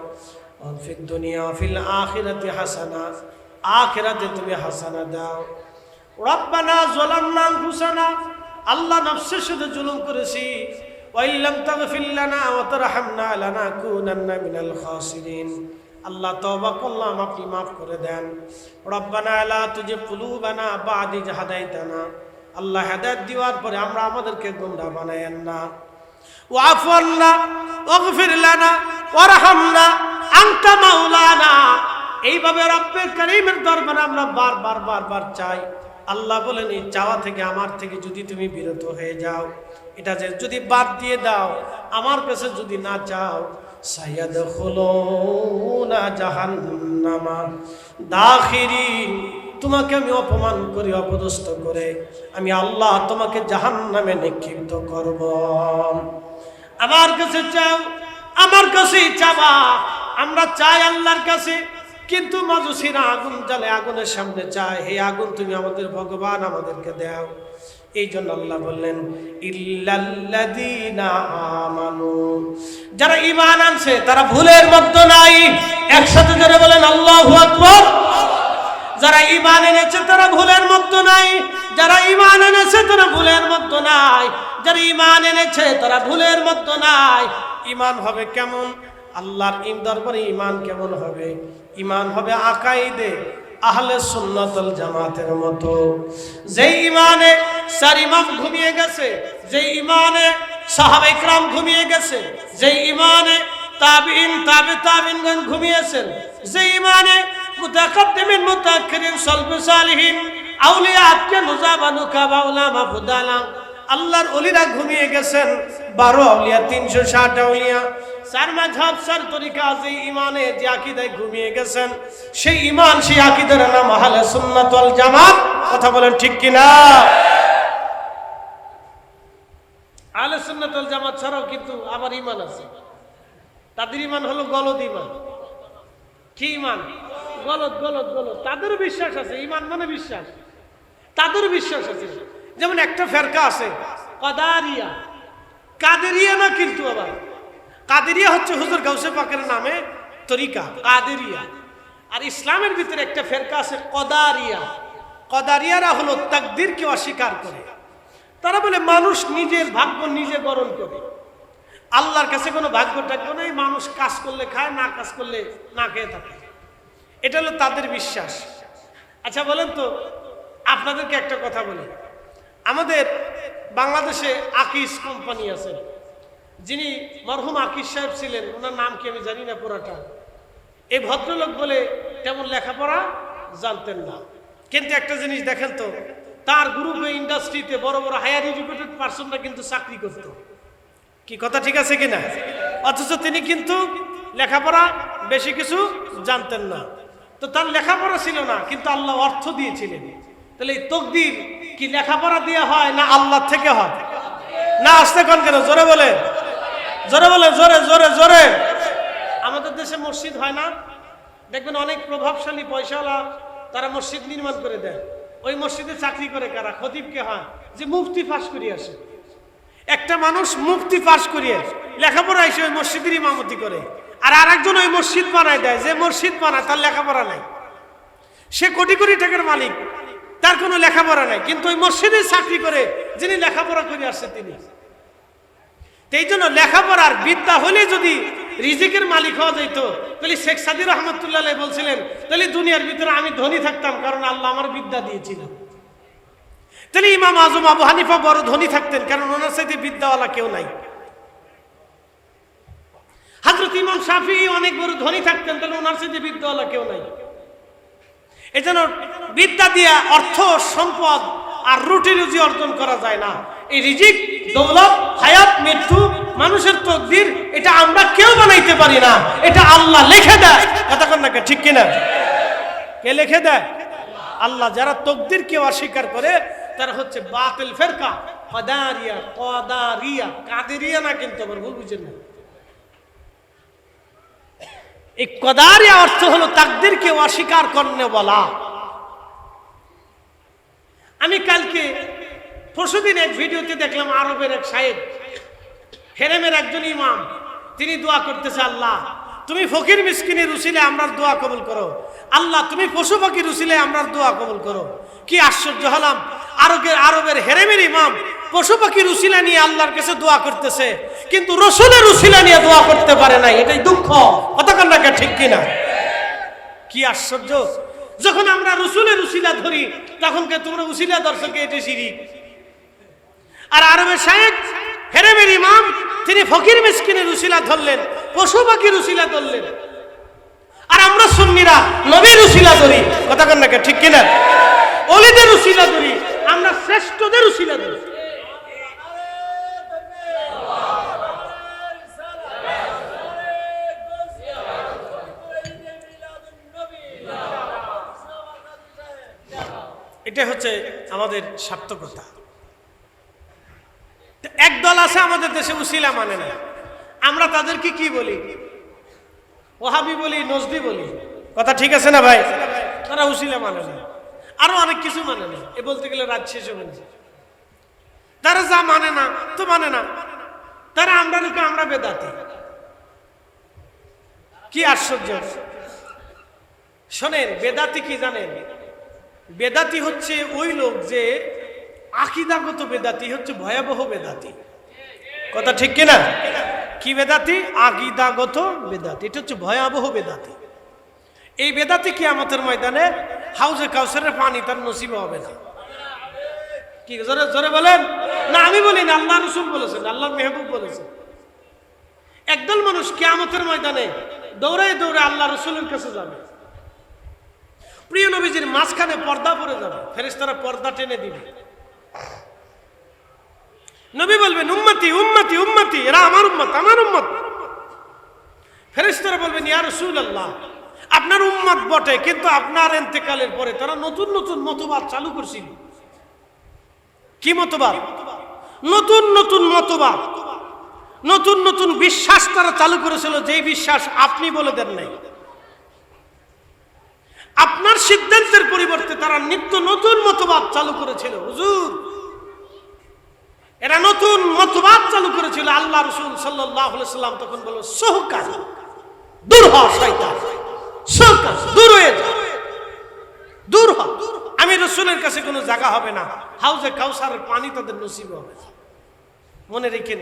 ফিদ দুনিয়া ফিল আখিরাতি হাসানা, আখিরাতে তুমি হাসানা দাও। রব্বানা যালামনা আনফুসানা, আল্লাহ নফসের সাথে জুলুম করেছি, ওয়া ইল্লাম তাগফির লানা ওয়া তারহামনা লানাকুনান্না মিনাল খাসিরিন। আল্লাহ তওবা করলাম, আপনি মাফ করে দেন। রব্বানা লা তুজিগ কুলুবানা বা'দা ইয হাদাইতানা, আল্লাহ হেদায়েত দেওয়ার পরে আমরা আমাদেরকে গোমরাহ বানায়েন না। ওয়াফু আন্না ওয়াগফির লানা ওয়ারহামনা আনতা মাওলানা। এইভাবে রব্বে কারীমের দরবারে আমরা বারবার বারবার চাই। আল্লাহ বলেন, এই চাওয়া থেকে আমার থেকে যদি তুমি বিরত হয়ে যাও, এটা যে যদি বাদ দিয়ে দাও, আমার কাছে যদি না চাও, সায়াদখুলুনা জাহান্নামা দাখিরিন, তোমাকে আমি অপমান করি, অপদস্থ করে আমি আল্লাহ তোমাকে জাহান্নামে নিক্ষিপ্ত করব। আমার কাছে চাও, আমার কাছেই চাবা। আমরা চাই আল্লাহর কাছে, কিন্তু মাজুসিরা আগুন জ্বালে, আগুনের সামনে চায়, হে আগুন তুমি আমাদের ভগবান, আমাদেরকে দাও। এই জন্য আল্লাহ বললেন ইল্লাল্লাযীনা আমানু, যারা ঈমান আনছে তারা ভুলের মধ্যে নাই। একসাথে যারা বলেন আল্লাহু আকবার। যারা ঈমান এনেছে তারা ভুলের মধ্যে নাই, যারা ঈমান এনেছে তারা ভুলের মধ্যে নাই, যারা ঈমান এনেছে তারা ভুলের মধ্যে নাই। ঈমান হবে কেমন? আল্লাহর দরবারে ঈমান কেমন হবে? ঈমান হবে আকাইদে আহলে সুন্নাত ওয়াল জামাতের মতো। যেই ঈমানে চার ইমাম ঘুমিয়ে গেছে, যেই ঈমানে সাহাবা ইকরাম ঘুমিয়ে গেছে, যেই ঈমানে তাবিঈন তাবিঈনগণ ঘুমিয়েছেন, যেই ঈমানে মুতাকাদ্দিমিন মুতাআখিরিন সালফে সালিহিন আউলিয়া আতকে নুজাবানু কাবা উলামা ফুদালা, আল্লাহর ওলিরা ঘুমিয়ে গেছেন। 12 আউলিয়া, 360 আউলিয়া, 4 মাযহাব 4 তরিকা, যে ঈমানে যে আকীদায় ঘুমিয়ে গেছেন, সেই ঈমান সেই আকীদার নাম আহলে সুন্নাত ওয়াল জামাত। কথা বলেন ঠিক কি না? আহলে সুন্নাত ওয়াল জামাত ছাড়াও কিন্তু আবার ঈমান আছে। তাদের ঈমান হলো গলদ ঈমান। কি ঈমান? গলদ গলদ গলদ। তাদের বিশ্বাস আছে, ঈমান মানে বিশ্বাস, তাদের বিশ্বাস আছে। যেমন একটা ফেরকা আছে কাদারিয়া, কাদেরিয়া না, কিন্তু আবার কাদেরিয়া হচ্ছে হুজুর গাউসে পাকের নামে তরিকা কাদেরিয়া। আর ইসলামের ভিতরে একটা ফেরকা আছে কদারিয়া। কদারিয়ারা হলো তাকদীরকে অস্বীকার করে। তারা বলে মানুষ নিজের ভাগ্য নিজে গঠন করে, আল্লাহর কাছে কোনো ভাগ্য টাগ্য নেই, মানুষ কাজ করলে খায়, না কাজ করলে না খেয়ে থাকে। এটা হলো তাদের বিশ্বাস। আচ্ছা বলেন তো, আপনাদেরকে একটা কথা বলি, আমাদের বাংলাদেশে আকিস কোম্পানি আছে, যিনি মরহুম আকিস সাহেব ছিলেন, ওনার নাম কি আমি জানি না পুরাটা। এই ভদ্রলোক বলে তেমন লেখাপড়া জানতেন না, কিন্তু একটা জিনিস দেখেন তো, তার গ্রুপে ইন্ডাস্ট্রিতে বড় বড় হায়ার এডুকেটেড পার্সনরা কিন্তু চাকরি করত। কি কথা ঠিক আছে কিনা? অথচ তিনি কিন্তু লেখাপড়া বেশি কিছু জানতেন না। তো তার লেখাপড়া ছিল না, কিন্তু আল্লাহ অর্থ দিয়েছিলেন। তাহলে এই তকদির কি লেখাপড়া দিয়ে হয় না আল্লাহ থেকে হয়? না আসতে কোন কেন? জোরে বলে, জোরে বলে, জোরে জোরে জোরে। আমাদের দেশে মসজিদ হয় না, দেখবেন অনেক প্রভাবশালী পয়সাওয়ালা তারা মসজিদ নির্মাণ করে দেয়। ওই মসজিদে চাকরি করে কারা? খতিবকে হয়, যে মুফতি পাস করিয়ে আসে। একটা মানুষ মুফতি পাস করিয়ে লেখাপড়া এসে ওই মসজিদের ইমামতি করে, আর আরেকজন ওই মসজিদ বানায় দেয়। যে মসজিদ বানায় তার লেখাপড়া নাই, সে কোটি কোটি টাকার মালিক, তার কোনো লেখাপড়া নাই, কিন্তু ওই মসজিদে চাকরি করে যিনি লেখাপড়া করে আসছে তিনি। এই জন্য লেখাপড়ার বিদ্যা হলে যদি রিজিকের মালিক হওয়া যেত, তাহলে শেখ সাদী রহমতুল্লাহ বলছিলেন, তাহলে দুনিয়ার ভিতরে আমি ধনী থাকতাম, কারণ আল্লাহ আমার বিদ্যা দিয়েছিল। তাহলে ইমাম আজম আবু হানিফা বড় ধনী থাকতেন, কারণ ওনার সাথে বিদ্যাওয়ালা কেউ নাই। হযরত ইমাম শাফিঈ অনেক বড় ধনী থাকতেন, তাহলে ওনার সাথে বিদ্যাওয়ালা কেউ নাই। এজন্য বিদ্যা দিয়ে অর্থ সম্পদ আর রুটি রুজি অর্জন করা যায় না। এই রিজিক, দৌলত, হায়াত, মৃত্যু, মানুষের তকদির, এটা আমরা কেউ বানাইতে পারি না, এটা আল্লাহ লিখে দেয়। কথা কন না, ঠিক কিনা? কে লিখে দেয়? আল্লাহ। যারা তকদিরকে অস্বীকার করে তারা হচ্ছে বাতিল ফেরকা, কদারিয়া। কদারিয়া, কাদেরিয়া না, কিন্তু আবার ভুল বুঝেন না। এই কদারিয়া অর্থ হলো তাকদীরকে অস্বীকার করনে বলা। আমি কালকে পরশুদিন এক ভিডিওতে দেখলাম, আরবের এক সাহেব, হেরেমের একজন ইমাম, তিনি দোয়া করতেছে, আল্লাহ তুমি ফকির মিসকিনের উসিলে আমরার দোয়া কবুল করো, আল্লাহ তুমি পশু পাখির উসিলে আমরার দোয়া কবুল করো। কি আশ্চর্য হলাম, আরবের হেরেমের ইমাম পশু পাখির উসিলা নিয়ে আল্লাহর কাছে দোয়া করতেছে, কিন্তু রসুলের উসিলা নিয়ে দোয়া করতে পারে নাই। এটাই দুঃখ। কতক্ষণ রাখা ঠিক কিনা? কি আশ্চর্য! যখন আমরা রসুলের উসিলা ধরি, তখন কে তোমরা উসিলা দর্শকে এটা শিরিক। আর আরবের শায়েখ হেরেমের ইমাম, তিনি ফকির মিসকিনের উসিলা ধরলেন, পশু পাখির উসিলা ধরলেন। আর আমরা সুন্নিরা নবীর উসিলা ধরি। কতক্ষণ রাখা ঠিক কিনা? ওলিদের উসিলা ধরি, আমরা শ্রেষ্ঠদের উসিলা ধরি। এটা হচ্ছে আমাদের সার্থকতা। একদল আছে আমাদের দেশে উসিলা মানে না, আমরা তাদেরকে কি বলি? ওহাবি বলি, নজদি বলি। কথা ঠিক আছে না ভাই? তারা উসিলা মানে না, আরো অনেক কিছু মানে না। এ বলতে গেলে রাত শেষ হবে না। তারা যা মানে না তো মানে না, তারা আমরা লোকে আমরা বেদাতি। কি আশ্চর্য! শোনেন, বেদাতি কি জানেন? বেদাতি হচ্ছে ওই লোক যে আকীদাগত বেদাতি, হচ্ছে ভয়াবহ বেদাতি। কথা ঠিক কিনা? কি বেদাতি? আকীদাগত বেদাতি, এটা হচ্ছে ভয়াবহ বেদাতি। এই বেদাতি কিয়ামতের ময়দানে হাউজে কাউসারের পানি তার নসিব হবে না। কি জোরে জোরে বলেন না, আমি বলি না, আল্লাহ রাসূল বলেছেন, আল্লাহর মেহবুব বলেছেন। একদল মানুষ কিয়ামতের ময়দানে দৌড়ে দৌড়ে আল্লাহ রাসূলের কাছে যাবে, প্রিয় নবীজির মাঝখানে পর্দা পড়ে যাবে, ফেরেশতারা পর্দা টেনে দিবে। নবী বলবেন উম্মতি উম্মতি উম্মতি, এরা আমার উম্মত আমার উম্মত। ফেরেশতারা বলবেন ইয়া রাসূলুল্লাহ, আপনার উম্মত বটে, কিন্তু আপনার ইন্তেকালের পরে তারা নতুন নতুন মতবাদ চালু করছিল। কি মতবাদ? নতুন নতুন মতবাদ, নতুন নতুন বিশ্বাস তারা চালু করেছিল, যেই বিশ্বাস আপনি বলে দেন নাই। আপনার সিদ্ধান্তের পরিবর্তে তারা নিত্য নতুন মতবাদ চালু করেছিল। হুজুর, এরা নতুন মতবাদ চালু করেছিল। আল্লাহ রাসূল সাল্লাল্লাহু আলাইহি সাল্লাম তখন বলল, সহকা দূর হ শয়তান, সহকা দূর হয়ে যা, দূর হ। আমি রাসূলের কাছে কোনো জায়গা হবে না, হাউজে কাউসারের পানি তাদের নসিব হবে না। মনে রেখেন,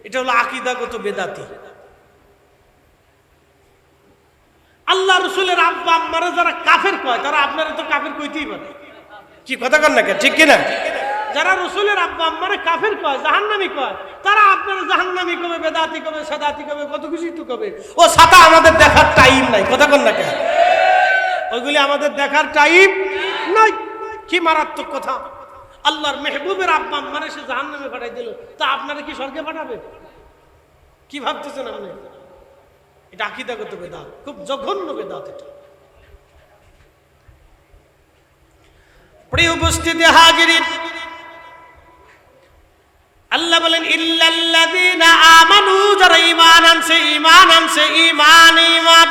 এটা হলো আকীদাগত বেদাতি। আল্লাহ রাসূলের আব্বা আম্মারা যারা কাফের কয়, তারা আপনারা তো কাফের কইতেই পারে। কি কথা কন না, ঠিক কিনা? যারা রাসূলের আব্বা আম্মারা কাফের কয়, জাহান্নামী কয়, তারা আপনারা জাহান্নামী কবে, বেদাতি কবে, সাদাতি কবে, কত কিছু তো কবে। ও ছাতা আমাদের দেখার টাইম নাই। কথা কন না কেন? ওইগুলি আমাদের দেখার টাইম নাই। কি মারাত্মক কথা! আল্লাহর মেহবুবের আব্বা আম্মারা সে জাহান্নামে পাঠাই দিল, তা আপনারা কি স্বর্গে পাঠাবে? কি ভাবতেছেন আপনি? এটা আকীদাগত বেদাত, খুব জঘন্য বেদাত এটা। প্রিয় উপস্থিতি হাজিরিন, আল্লাহ বলেন ইল্লাল্লাযীনা আমানু, যারা ঈমান আনছে, ঈমান আনছে, ঈমান ঈমান,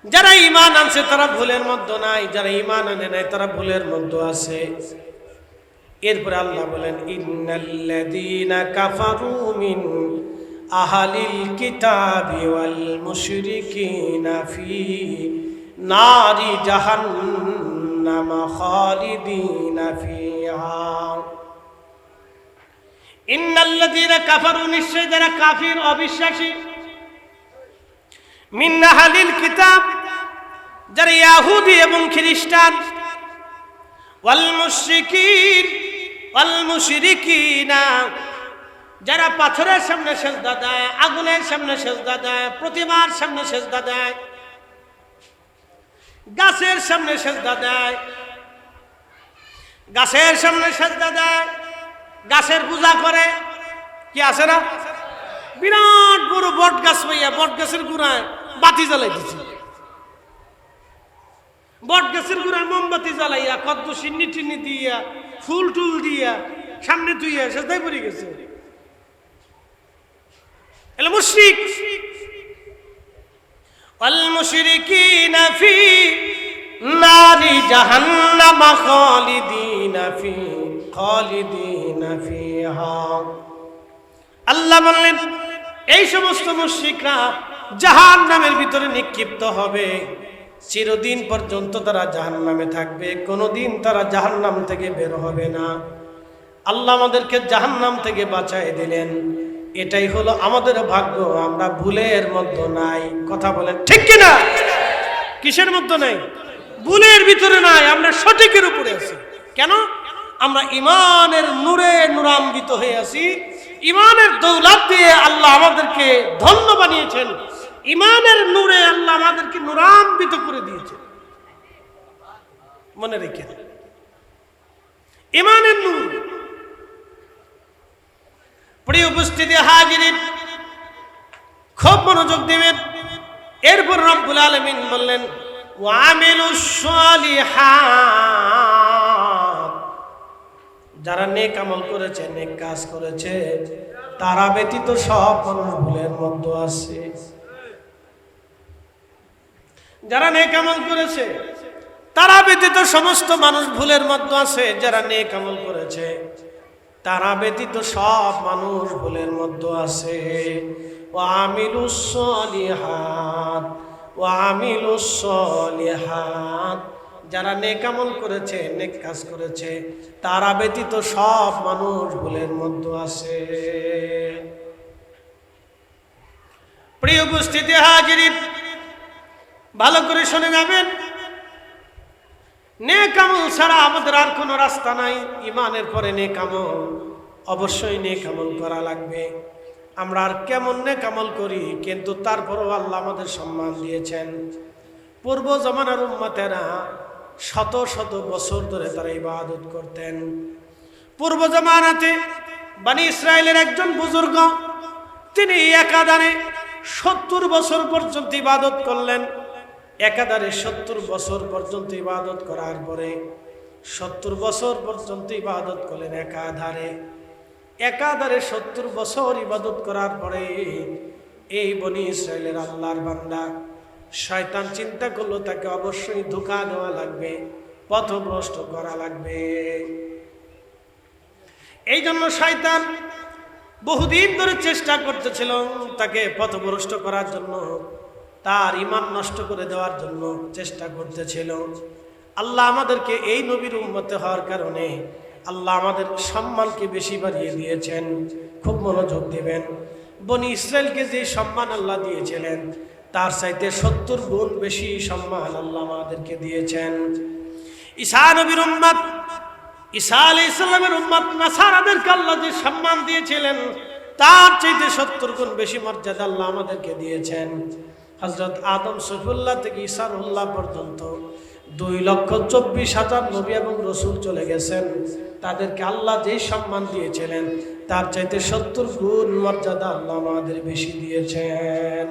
যারা ঈমান আনছে তারা ভুলের মধ্যে নাই, যারা ঈমান আনে নাই তারা ভুলের মধ্যে আছে। এরপরে আল্লাহ বলেন ইন্নাল্লাযীনা কাফারু মিন আহলিল কিতাবি ওয়াল মুশরিকিনা ফি নারি জাহান্নাম খালিদিনা ফিহা। ইন্নাল্লাযীনা কাফারু, নিশ্চয় যারা কাফির অবিশ্বাসী, মিন আহলিল কিতাব, যারা ইহুদি এবং খ্রিস্টান, ওয়াল মুশরিকিন ওয়াল মুশরিকিনা, যারা পাথরের সামনে সেজদা দেয়, আগুনের সামনে সেজদা দেয়, প্রতিমার সামনে সেজদা দেয়, গাছের সামনে সেজদা দেয়, গাছের সামনে সেজদা দেয়, গাছের পূজা করে। কি আছে না? বিরাট বড় বট গাছ পাইয়া বট গাছের গুড়ায় বাতি জ্বালাই দিচ্ছে, বট গাছের গুড়ায় মোমবাতি জ্বালাইয়া কদ্দু সিন্নি টিন্নি দিয়া ফুল টুল দিয়া সামনে তুইয়া সেজদায় পড়ে গেছে। এল মুশরিক ওয়াল মুশরিকিনা ফি নারি জাহান্নাম খালিদিনা ফিহা। আল্লাহ বললেন এই সমস্ত মুশরিকরা জাহান্নামের ভিতরে নিক্ষিপ্ত হবে, চিরদিন পর্যন্ত তারা জাহান্নামে থাকবে, কোনোদিন তারা জাহান্নাম থেকে বের হবে না। আল্লাহ আমাদেরকে জাহান্নাম থেকে বাঁচাই দিলেন, এটাই হলো আমাদের ভাগ্য। আমরা ভুলের মধ্যে নাই। কথা বলেন ঠিক কিনা? কিসের মধ্যে নাই? ভুলের ভিতরে নাই, আমরা সঠিকের উপরে আছি। কেন? আমরা ঈমানের নূরে নূরান্বিত হয়ে আছি। ঈমানের দৌলত দিয়ে আল্লাহ আমাদেরকে ধন্য বানিয়েছেন, ঈমানের নূরে আল্লাহ আমাদেরকে নূরান্বিত করে দিয়েছেন। মনে রেখেন, ঈমানের নূর। প্রিয় উপস্থিতি হাজিরিন, খুব মনোযোগ দিবেন। এরপর রব্বুল আলামিন বললেন ওয়া আমিলুস সালিহাত, যারা নেক আমল করেছে, নেক কাজ করেছে, তারা ব্যতীত সব মানুষ ভুলের মধ্যে আছে। যারা নেক আমল করেছে তারা ব্যতীত সমস্ত মানুষ ভুলের মধ্যে আছে। যারা নেক আমল করেছে তারা ব্যতীত সব মানুষ ভুলের মধ্যে আছে। ওয়া আমিলুস সালিহাত, ওয়া আমিলুস সালিহাত, যারা নেক আমল করেছে, নেক কাজ করেছে, তারা ব্যতীত সব মানুষ ভুলের মধ্যে আছে। প্রিয় উপস্থিতি হাজিরিন, ভালো করে শুনে যাবেন, নেক আমল ছাড়া আমাদের আর কোনো রাস্তা নাই। ইমানের পরে নেক আমল, অবশ্যই নেক আমল করা লাগবে। আমরা আর কেমন নেক আমল করি, কিন্তু তারপরেও আল্লাহ আমাদের সম্মান দিয়েছেন। পূর্ব জামানার উম্মতেরা শত শত বছর ধরে তারা ইবাদত করতেন। পূর্ব জামানাতে বনি ইসরায়েলের একজন বুজুর্গ, তিনি একাধারে 70 বছর পর্যন্ত ইবাদত করলেন। একাধারে 70 বছর পর্যন্ত ইবাদত করার পরে 70 বছর পর্যন্ত ইবাদত করলেন একাধারে। 70 বছর ইবাদত করার পরে এই বনি ইসরায়েলের আল্লাহর বান্দা শয়তান চিন্তা করলো তাকে অবশ্যই ধোঁকা দেওয়া লাগবে, পথভ্রষ্ট করা লাগবে। এই জন্য শয়তান বহুদিন ধরে চেষ্টা করতেছিল তাকে পথভ্রষ্ট করার জন্য, তার ঈমান নষ্ট করে দেওয়ার জন্য চেষ্টা করতেছিল। আল্লাহ আমাদেরকে এই নবীর উম্মতে হওয়ার কারণে আল্লাহ আমাদের সম্মানকে বেশি বাড়িয়ে দিয়েছেন। খুব মনোযোগ দিবেন, বনি ইসরায়েলকে যে সম্মান আল্লাহ দিয়েছিলেন তার চাইতে 70 গুণ বেশি সম্মান আল্লাহ আমাদেরকে দিয়েছেন। ঈসা নবীর উম্মত, ঈসা আলাইহিস সালামের উম্মত নাসারাদেরকে আল্লাহ যে সম্মান দিয়েছিলেন তার চাইতে 70 গুণ বেশি মর্যাদা আল্লাহ আমাদেরকে দিয়েছেন। হযরত আদম সফিউল্লাহ থেকে ঈসা রুহুল্লাহ পর্যন্ত 2,24,000 নবী এবং রাসূল চলে গেছেন। তাদেরকে আল্লাহ যেই সম্মান দিয়েছিলেন তার চাইতে 70 গুণ মর্যাদা আল্লাহ আমাদের বেশি দিয়েছেন।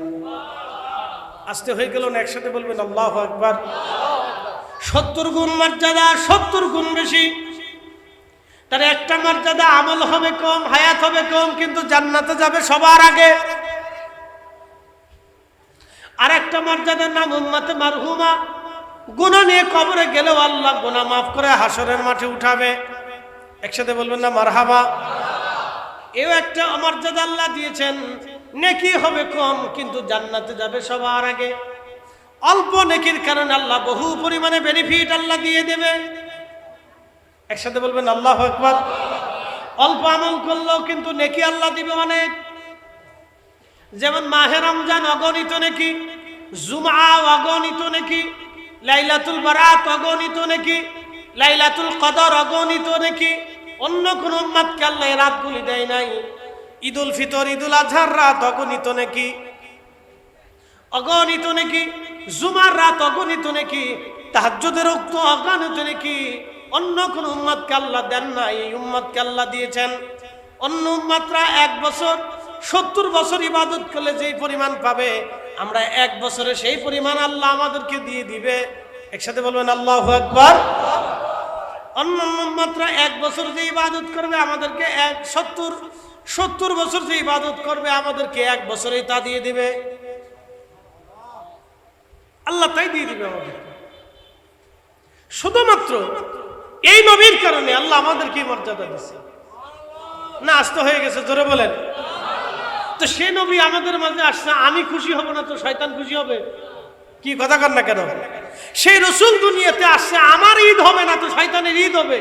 আস্তে হয়ে গেল না, একসাথে বলবেন আল্লাহু আকবার। 70 গুণ মর্যাদা, 70 গুণ বেশি। তার একটা মর্যাদা আমল হবে কম, হায়াত হবে কম, কিন্তু জান্নাতে যাবে সবার আগে। আর একটা মর্যাদার নাম উম্মতে মারহুমা, গুনাহ নিয়ে কবরে গেলেও আল্লাহ গুনাহ মাফ করে হাসরের মাঠে উঠাবে। একসাথে বলবেন না মারহাবা। এও একটা মর্যাদা আল্লাহ দিয়েছেন। নেকি হবে কম, কিন্তু জান্নাতে যাবে সবার আগে। অল্প নেকির কারণে আল্লাহ বহু পরিমাণে বেনিফিট আল্লাহ দিয়ে দেবে। একসাথে বলবেন আল্লাহু আকবার। অল্প আমল করলেও কিন্তু নেকি আল্লাহ দিবে অনেক। যেমন মাহে রমজান অগণিত নেকি, জুমআ অগণিত নেকি, লাইলাতুল বারাত অগণিত নেকি, লাইলাতুল কদর অগণিত নেকি। অন্য কোন উম্মতকে আল্লাহ এই রাতগুলি দেয় নাই। ঈদুল ফিতর, ঈদুল আজহার রাত অগণিত নেকি, অগণিত নেকি। জুমার রাত অগণিত নেকি, তাহাজ্জুদের ওয়াক্ত অগণিত নেকি। অন্য কোন উম্মতকে আল্লাহ দেন না, এই উম্মতকে আল্লাহ দিয়েছেন। অন্য উম্মতরা 1 বছর 70 বছর ইবাদত করলে যেই পরিমাণ পাবে, আমরা 1 বছরে সেই পরিমাণ আল্লাহ আমাদেরকে দিয়ে দিবে। একসাথে বলবেন আল্লাহু আকবার। অন্য উম্মতরা 1 বছর যে ইবাদত করবে আমাদেরকে 70 বছর যে ইবাদত করবে আমাদেরকে 1 বছরেই তা দিয়ে দিবে। আল্লাহ তাই দিয়ে দিবে আমাদের। শুধুমাত্র এই নবীর কারণে আল্লাহ আমাদেরকে মর্যাদা দিচ্ছে না। আস্তে হয়ে গেছে, জোরে বলেন। তো সে নবী আমাদের মাঝে আসছে, আমি খুশি হব না তো শয়তান খুশি হবে? কি কথা কর না কেন? সেই রাসূল দুনিয়াতে আসছে, আমার ঈদ হবে না তো শয়তানের ঈদ হবে?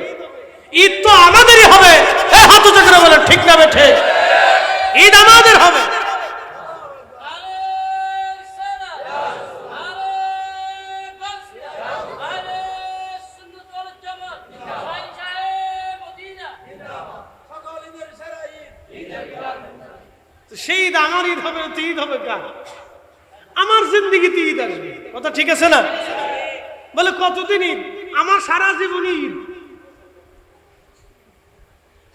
ঈদ তো আমাদেরই হবে। এই হাত উঁচু করে বলেন ঠিক না বেঠে? ঈদ আমাদের হবে। সেই ঈদ আমার ঈদ হবে, তো ঈদ হবে কার? আমার জিন্দেগিতে ঈদ আসবে। কথা ঠিক আছে না? বলে কতদিন ঈদ? আমার সারা জীবন ঈদ।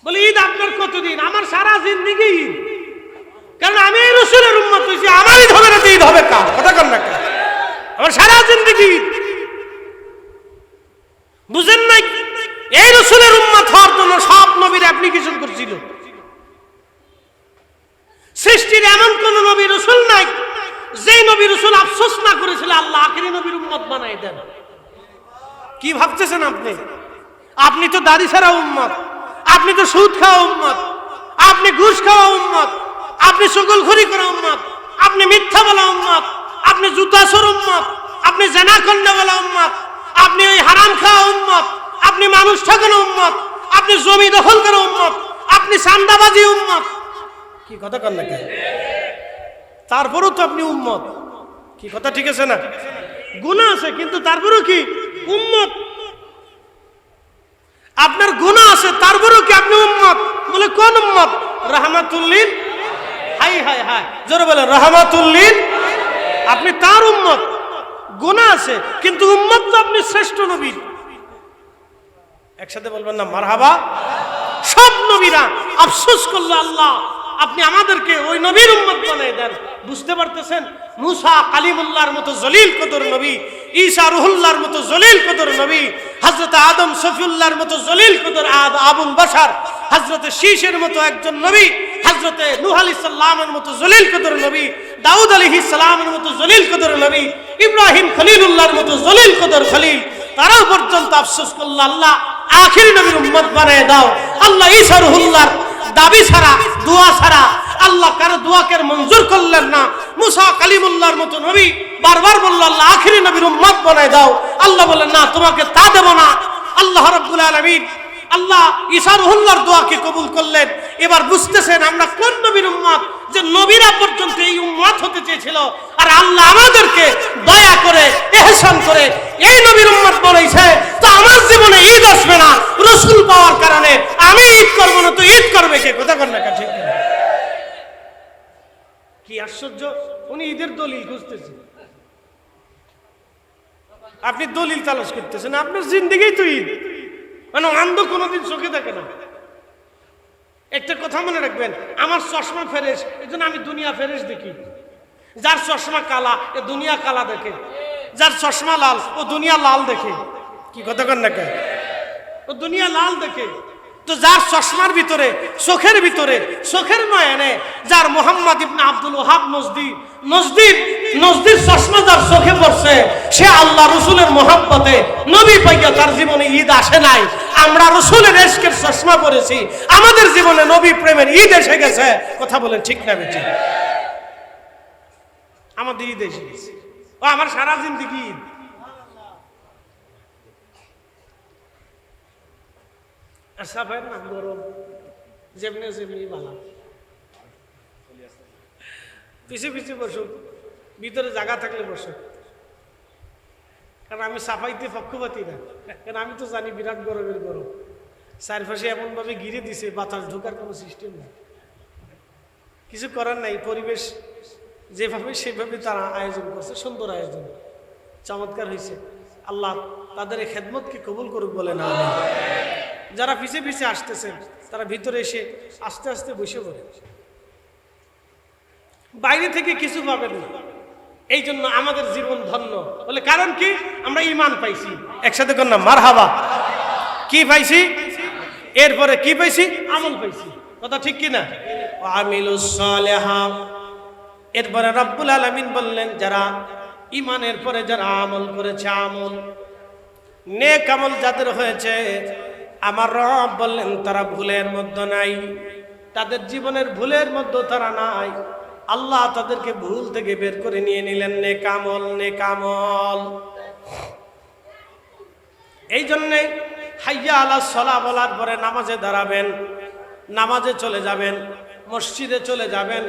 বলে ঈদ আপনার কতদিন? আমার সারা জিন্দেগি ঈদ। কারণ আমি রাসূলের উম্মত হইছি, আমার ঈদ হবে না তো ঈদ হবে কার? কথা কন না কেন? আমার সারা জিন্দেগি ঈদ। নবীর অ্যাপ্লিকেশন করছিল। সৃষ্টির এমন কোন নবী রাসূল নাই যে নবী রাসূল আফসোস না করেছিল আল্লাহ আখেরি নবীর উম্মত বানাই দেন। কি ভাবতেছেন আপনি? আপনি তো দাড়ি ছাড়া উম্মত, আপনি তো সুদ খাওয়া উম্মত, আপনি ঘুষ খাওয়া উম্মত, আপনি চগলখড়ি করা উম্মত, আপনি মিথ্যা বলা উম্মত, আপনি জুতাসুর উম্মত, আপনি জেনা কন্যা বলা উম্মত, আপনি ওই হারাম খাওয়া উম্মত, আপনি মানুষ ঠকানো উম্মত, আপনি জমি দখল করা উম্মত, আপনি চাঁদাবাজি উম্মত। কি কথা কন না কেন? তারপরেও তো আপনি উম্মত। কি কথা ঠিক আছে না? গুনাহ আছে কিন্তু তারপরেও কি উম্মত। আপনার গুনাহ আছে তারপরেও কি আপনি উম্মত? বলে কোন উম্মত? রাহমাতুল লিল, হাই হাই হাই জোরে বলেন রাহমাতুল লিল। আপনি তার উম্মত, গুনাহ আছে কিন্তু উম্মত তো আপনি শ্রেষ্ঠ নবী। একসাথে বলবেন না মারহাবা। সব নবীরা আফসোস করলো আল্লাহ আপনি আমাদেরকে ওই নবীর উম্মত বানায় দেন। বুঝতে পারতেছেন? মুসা কালিমুল্লাহর মতো জলিল কদর নবী, ঈসা রুহুল্লাহর মতো জলিল কদর নবী, হযরত আদম সফিউল্লাহর মতো জলিল কদর আবুল বাশার, হযরত শীশের মতো একজন নবী, হযরত নূহ আলাইহিস সালামের মতো জলিল কদর নবী, দাউদ আলাইহিস সালামের মতো জলিল কদর নবী, ইব্রাহিম খলিলুল্লাহর মতো জলিল কদর খলিল, তারাও পর্যন্ত আফসোস করলো আল্লাহ আখিরি নবীর উম্মত বানায় দাও। আল্লাহ ঈসা রুহুল্লাহর দাবি ছাড়া, দোয়া ছাড়া আল্লাহ কারো দোয়াকে মঞ্জুর করলেন না। মুসা কালিমুল্লাহর মতো নবী বারবার বলল আল্লাহ আখিরি নবীর উম্মত বানায় দাও। আল্লাহ বললেন না, তোমাকে তা দেব না। আল্লাহ রাব্বুল আলামিন আল্লাহ ঈসা রুহুল্লাহর দোয়াকে কবুল করলেন। এবার বুঝতেছেন আমরা কোন নবীর উম্মত, যে নবীরা পর্যন্ত এই উম্মত হতে চেয়েছিল, আর আল্লাহ আমাদেরকে দয়া করে ইহসান করে এই নবীর উম্মত বানাইছে। তো আমার জীবনে ঈদ আসবে না রাসূল পাওয়ার কারণে, আমি ঈদ করব না তো ঈদ করবে কে? কথা কন না ঠিক না? কি আশ্চর্য! উনি ঈদের দলিল খুঁজতেছেন, আপনি দলিল তালাশ করতেছেন। আপনার জিন্দেগি তো ঈদ, মানে অন্ধ কোনোদিন চোখে দেখে না। একটা কথা মনে রাখবেন, আমার চশমা ফেরেশ, এই জন্য আমি দুনিয়া ফেরেশ দেখি। যার চশমা কালা এ দুনিয়া কালা দেখে, যার চশমা লাল ও দুনিয়া লাল দেখে। কি কথা কন না কেন? ও দুনিয়া লাল দেখে। তো যার চশমার ভিতরে, চোখের ভিতরে, চোখের নয়নে যার মোহাম্মদ ইবনে আব্দুল ওহাব নজদির চশমা যার চোখে পড়ছে, সে আল্লাহ রসুলের মোহাব্বতে নবী পাইয়া তার জীবনে ঈদ আসে নাই। আমরা রসুলের ইশকের চশমা পড়েছি, আমাদের জীবনে নবী প্রেমের ঈদ এসে গেছে। কথা বলেন ঠিক না বেঠিক? আমাদের ঈদ এসে গেছে, ও আমার সারা জিন্দেগি ঈদ। আচ্ছা ভাই না গরম যেমনি যেমনি বালা, পিছিয়ে পিছিয়ে বসুক, ভিতরে জায়গা থাকলে বসুক। কারণ আমি সাফাইতে পক্ষপাতি না, কারণ আমি তো জানি বিরাট গরমের গরম। চারপাশে এমন ভাবে ঘিরে দিছে, বাতাস ঢোকার কোনো সিস্টেম নেই। কিছু করার নাই, পরিবেশ যেভাবে সেভাবে তারা আয়োজন করছে, সুন্দর আয়োজন, চমৎকার হয়েছে। আল্লাহ তাদের এই খেদমতকে কবুল করুক বলে না। যারা পিছিয়ে পিছিয়ে আসতেছেন তারা ভিতরে এসে আস্তে আস্তে বসে পড়ে, বাইরে থেকে কিছু পাবেন না। এই জন্য আমাদের জীবন ধন্য বলে, কারণ কি? আমরা ঈমান পাইছি। একসাথে কর না মারহাবা। কি পাইছি? এরপরে কি পাইছি? আমল পাইছি। কথা ঠিক কিনা? আমিলুস সালিহাত। এরপরে রব্বুল আলামিন বললেন যারা ঈমানের পরে যারা আমল করেছে, আমল নেক আমল যাদের হয়েছে, আমার রব বললেন তারা ভুলের মধ্যে নাই, তাদের জীবনের ভুলের মধ্যে তারা নাই। আল্লাহ তাদেরকে ভুল থেকে বের করে নিয়ে নিলেন নেক আমল, নেক আমল। এই জন্যে হাইয়া আলাস সালাহ বলার পরে নামাজে দাঁড়াবেন, নামাজে চলে যাবেন, মসজিদে চলে যাবেন।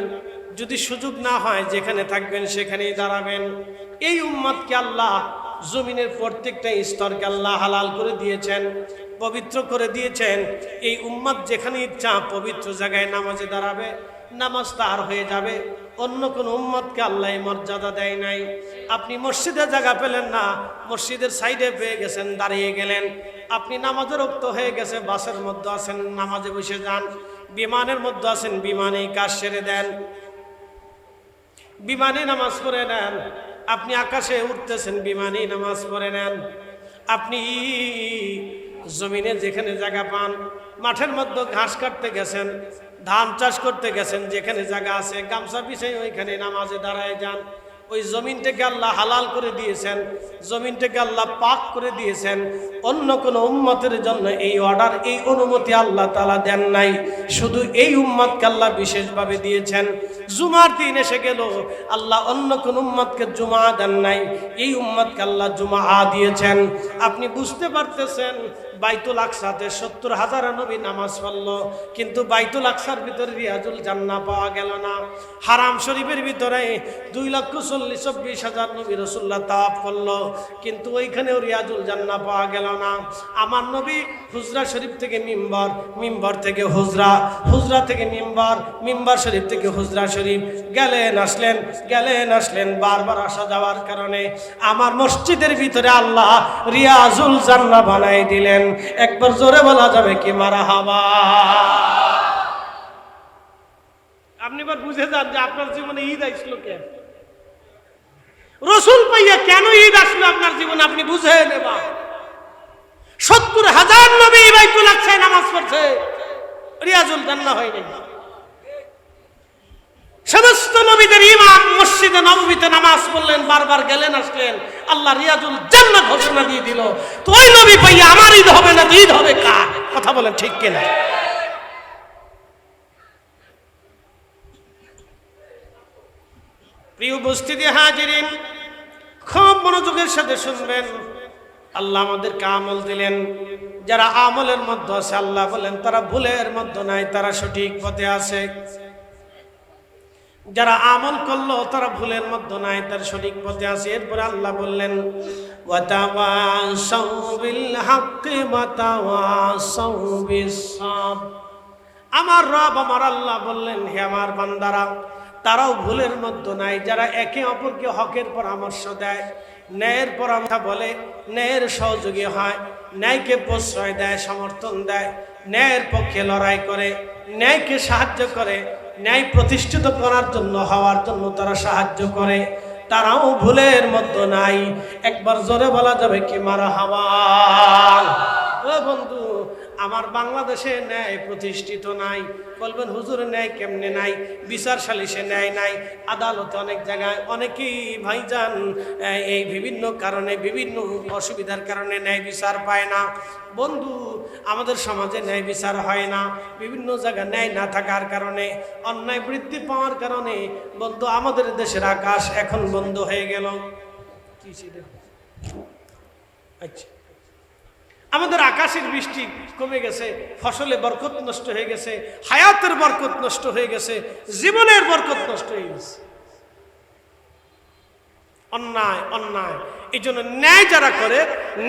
যদি সুযোগ না হয় যেখানে থাকবেন সেখানেই দাঁড়াবেন। এই উম্মতকে আল্লাহ জমিনের প্রত্যেকটা স্তরকে আল্লাহ হালাল করে দিয়েছেন, পবিত্র করে দিয়েছেন। এই উম্মত যেখানে ইচ্ছা পবিত্র জায়গায় নামাজে দাঁড়াবে, নামাজ তার হয়ে যাবে। অন্য কোন উম্মতকে আল্লাহ মর্যাদা দেয় নাই। আপনি মসজিদে জায়গা পেলেন না, মসজিদের সাইডে পেয়ে গেছেন, দাঁড়িয়ে গেলেন। আপনি নামাজে রক্ত হয়ে গেছে, বাসের মধ্যে আছেন, নামাজে বসে যান। বিমানের মধ্যে আছেন, বিমানে কাজ সেরে দেন, বিমানে নামাজ পড়ে নেন। আপনি আকাশে উঠতেছেন, বিমানে নামাজ পড়ে নেন। আপনি জমিনে যেখানে জায়গা পান মাঠের মধ্যে ঘাস কাটতে গেছেন, ধান চাষ করতে গেছেন, যেখানে জায়গা আছে গামছা বিছাই ওইখানে নামাজে দাঁড়ায় যান। ওই জমিনটাকে আল্লাহ হালাল করে দিয়েছেন, জমিনটাকে আল্লাহ পাক করে দিয়েছেন। অন্য কোন উম্মতের জন্য এই অর্ডার, এই অনুমতি আল্লাহ তাআলা দেন নাই, শুধু এই উম্মতকে আল্লাহ বিশেষভাবে দিয়েছেন। জুমার দিন এসে গেল, আল্লাহ অন্য কোন উম্মতকে জুমা দেন নাই, এই উম্মতকে আল্লাহ জুমা দিয়েছেন। আপনি বুঝতে পারতেছেন বাইতুল আকসাতে ৭০,০০০ নবী নামাজ পড়লো, কিন্তু বাইতুল আকসার ভিতরে রিয়াজুল জান্নাহ পাওয়া গেল না। হারাম শরীফের ভিতরে ২,৪৪,২০,০০০ নবী রাসূলুল্লাহ তাওয়াফ করলো, কিন্তু ওইখানেও রিয়াজুল জান্নাহ পাওয়া গেল না। আমার নবী হুজরা শরীফ থেকে মিম্বর, মিম্বর থেকে হুজরা, হুজরা থেকে মিম্বর, মিম্বর শরীফ থেকে হুজরা শরীফ গেলেন আসলেন, গেলেন আসলেন, বারবার আসা যাওয়ার কারণে আমার মসজিদের ভিতরে আল্লাহ রিয়াজুল জান্নাহ বানাই দিলেন। একবার জোরে বলা যাবে কি মারহাবা? আপনি এবার বুঝে যান যে আপনার জীবনে ঈদ আসলো কেন, রসুল পাইয়া কেন ঈদ আসলো আপনার জীবনে, আপনি বুঝে নেবা। ৭০,০০০ নবী বাইতুল আকসায় নামাজ পড়ছে, রিয়াজুল জান্নাহ হয় নাই। সমস্ত নবীদের ইমাম মসজিদে নববীতে নামাজ পড়লেন, বারবার গেলেন আসলেন, আল্লাহ রিয়াজুল জান্নাহ ঘোষণা দিয়ে দিল। তো ওই নবী পাইয়া আমার ঈদ হবে না, ঈদ হবে কার? কথা বলেন ঠিক কিনা? প্রিয় উপস্থিতি হাজিরিন, খুব মনোযোগের সাথে শুনবেন। আল্লাহ আমাদেরকে আমল দিলেন, যারা আমলের মধ্যে আছে আল্লাহ বলেন তারা ভুলের মধ্যে নাই, তারা সঠিক পথে আছে। যারা আমল করলো তারা ভুলের মধ্যে নাই, তার সঠিক পথে আছে। এরপরে আল্লাহ বললেন ওয়াতাওয়াসাউ বিল হাক্কি ওয়াতাওয়াসাউ বিস সাবর। আমার রব আমার আল্লাহ বললেন, হে আমার বান্দারা, তারাও ভুলের মধ্যে নাই, যারা একে অপরকে হকের পরামর্শ দেয়, ন্যায়ের পরামর্শ বলে, ন্যায়ের সহযোগী হয়, ন্যায়কে প্রশ্রয় দেয়, সমর্থন দেয়, ন্যায়ের পক্ষে লড়াই করে, ন্যায়কে সাহায্য করে, ন্যায় প্রতিষ্ঠিত করার জন্য হওয়ার জন্য তারা সাহায্য করে, তারাও ভুলের মধ্যে নাই। একবার জোরে বলা যাবে কি মারহাবা? ও বন্ধু, আমার বাংলাদেশে ন্যায় প্রতিষ্ঠিত নাই। বলবেন হুজুর ন্যায় কেমনে নাই? বিচার সালিশে ন্যায় নাই, আদালতে অনেক জায়গায় অনেকেই ভাইজান এই বিভিন্ন কারণে, বিভিন্ন অসুবিধার কারণে ন্যায় বিচার পায় না। বন্ধু, আমাদের সমাজে ন্যায় বিচার হয় না, বিভিন্ন জায়গায় ন্যায় না থাকার কারণে, অন্যায় বৃদ্ধি পাওয়ার কারণে বন্ধু আমাদের দেশের আকাশ এখন বন্ধ হয়ে গেল। কি সেটা? আচ্ছা, আমাদের আকাশের বৃষ্টি কমে গেছে, ফসলে বরকত নষ্ট হয়ে গেছে, হায়াতের বরকত নষ্ট হয়ে গেছে, জীবনের বরকত নষ্ট হয়ে গেছে। অন্যায় অন্যায়। এই জন্য ন্যায় যারা করে,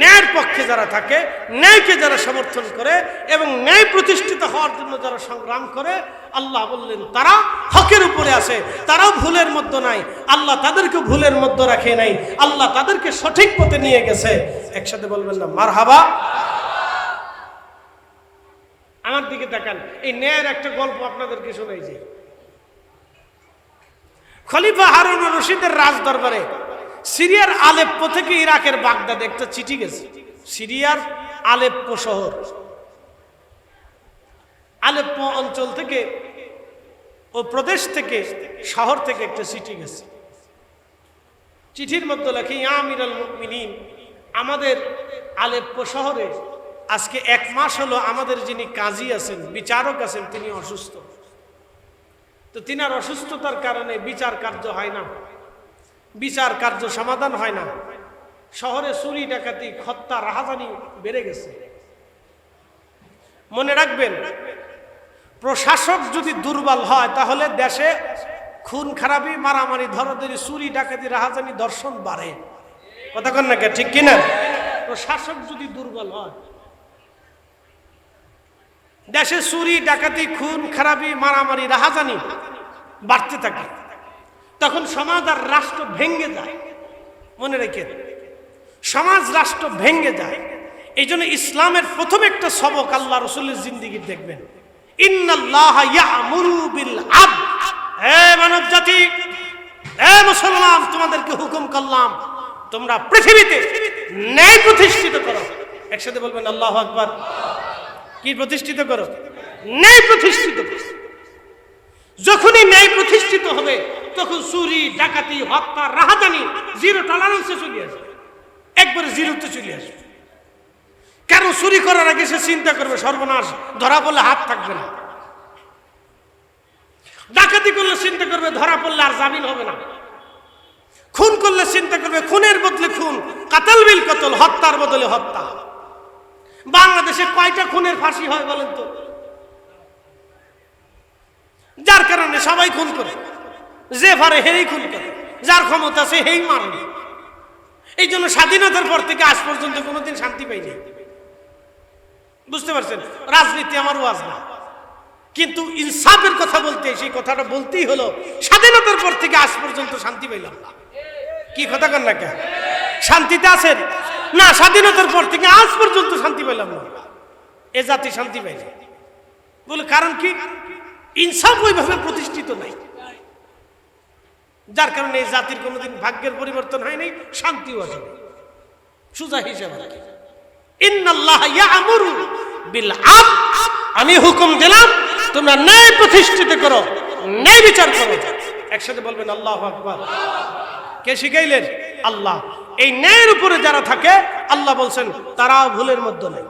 ন্যায়ের পক্ষে যারা থাকে, ন্যায়কে যারা সমর্থন করে এবং ন্যায় প্রতিষ্ঠিত হওয়ার জন্য যারা সংগ্রাম করে, আল্লাহ বললেন তারা হকের উপরে আছে, তারাও ভুলের মধ্যে নাই। আল্লাহ তাদেরকে ভুলের মধ্যে রাখে নাই, আল্লাহ তাদেরকে সঠিক পথে নিয়ে গেছে। একসাথে বলবেন না মারহাবা? আমার দিকে তাকান, এই ন্যায়ের একটা গল্প আপনাদেরকে শোনাইছি। খলিফা হারুন রশিদের রাজ দরবারে সিরিয়ার আলেপ্পো থেকে ইরাকের বাগদাদে একটা চিঠি গেছে। সিরিয়ার আলেপ্পো শহর, আলেপ্পো অঞ্চল থেকে, ও প্রদেশ থেকে, শহর থেকে একটা চিঠি গেছে। চিঠির মধ্যে লেখে, ইয়া আমিরাল মুমিনিন, আমাদের আলেপ্পো শহরে আজকে 1 মাস হলো আমাদের যিনি কাজী আছেন, বিচারক আছেন, তিনি অসুস্থ। তো তিনার অসুস্থতার কারণে বিচার কার্য হয় না, বিচার কার্য সমাধান হয় না। শহরে চুরি ডাকাতি, হত্যা, রাহাজানি বেড়ে গেছে। মনে রাখবেন, প্রশাসক যদি দুর্বল হয় তাহলে দেশে খুন খারাপি, মারামারি, ধরাধরি, চুরি ডাকাতি, রাহাজানি, ধর্ষণ বাড়ে। কথা কন না কে? ঠিক কিনা? প্রশাসক যদি দুর্বল হয়, দেশে চুরি ডাকাতি, খুন খারাপি, মারামারি, রাহাজানি বাড়তে থাকে, তখন সমাজ আর রাষ্ট্র ভেঙে যায়। মনে রেখে, সমাজ রাষ্ট্র ভেঙে যায়। এই জন্য ইসলামের প্রথম একটা সবক আল্লাহ রসুলের জিন্দেগি দেখবেন, ইন্নাল্লাহা ইয়া'মুরু বিল আদল। হে মানব জাতি, হে মুসলমান, তোমাদেরকে হুকুম করলাম তোমরা পৃথিবীতে ন্যায় প্রতিষ্ঠিত করো। একসাথে বলবেন আল্লাহু আকবার। কি প্রতিষ্ঠিত করো? ন্যায় প্রতিষ্ঠিত করো। যখনই ন্যায় প্রতিষ্ঠিত হবে তখন চুরি, ডাকাতি, হত্যা, রাহাজানি জিরো টলারেন্সে চলে আসবে, একবারে জিরোতে চলে আসবে। কারণ চুরি করার আগে সে চিন্তা করবে সর্বনাশ, ধরা পড়লে হাত থাকবে না। ডাকাতি করলে চিন্তা করবে ধরা পড়লে আর জামিন হবে না। খুন করলে চিন্তা করবে খুনের বদলে খুন, কাতাল বিল কতল, হত্যার বদলে হত্যা। বাংলাদেশে কয়টা খুনের ফাঁসি হয় বলেন তো? যার কারণে সবাই খুন করে, যে পারে হেই খুন করে, যার ক্ষমতা আছে হেই মারে। এই জন্য স্বাধীনতার পর থেকে আজ পর্যন্ত কোনোদিন শান্তি পাইনি। বুঝতে পারছেন? রাজনীতি আমার ওয়াজ না, কিন্তু ইনসাফের কথা বলতে সেই কথাটা বলতেই হলো। স্বাধীনতার পর থেকে আজ পর্যন্ত শান্তি পাইলাম না। কি কথা কন না কেন? শান্তিতে আছেন না? স্বাধীনতার পর থেকে আজ পর্যন্ত শান্তি পাইলাম না, এ জাতি শান্তি পাইনি। বলে কারণ কি? ইনসাফ ওইভাবে প্রতিষ্ঠিত নাই, যার কারণে এই জাতির কোনোদিন ভাগ্যের পরিবর্তন হয় নাই, শান্তিও আসে নাই। সুজা হিসাবে ইন্নাল্লাহ ইয়া'মুরু বিল আদল, আমি হুকুম দিলাম তোমরা ন্যায় প্রতিষ্ঠিত করো, ন্যায় বিচার করো। একসাথে বলবেন আল্লাহু আকবার। কে শিখাইলেন? আল্লাহ। এই ন্যায়ের উপরে যারা থাকে আল্লাহ বলছেন তারাও ভুলের মধ্যে নাই।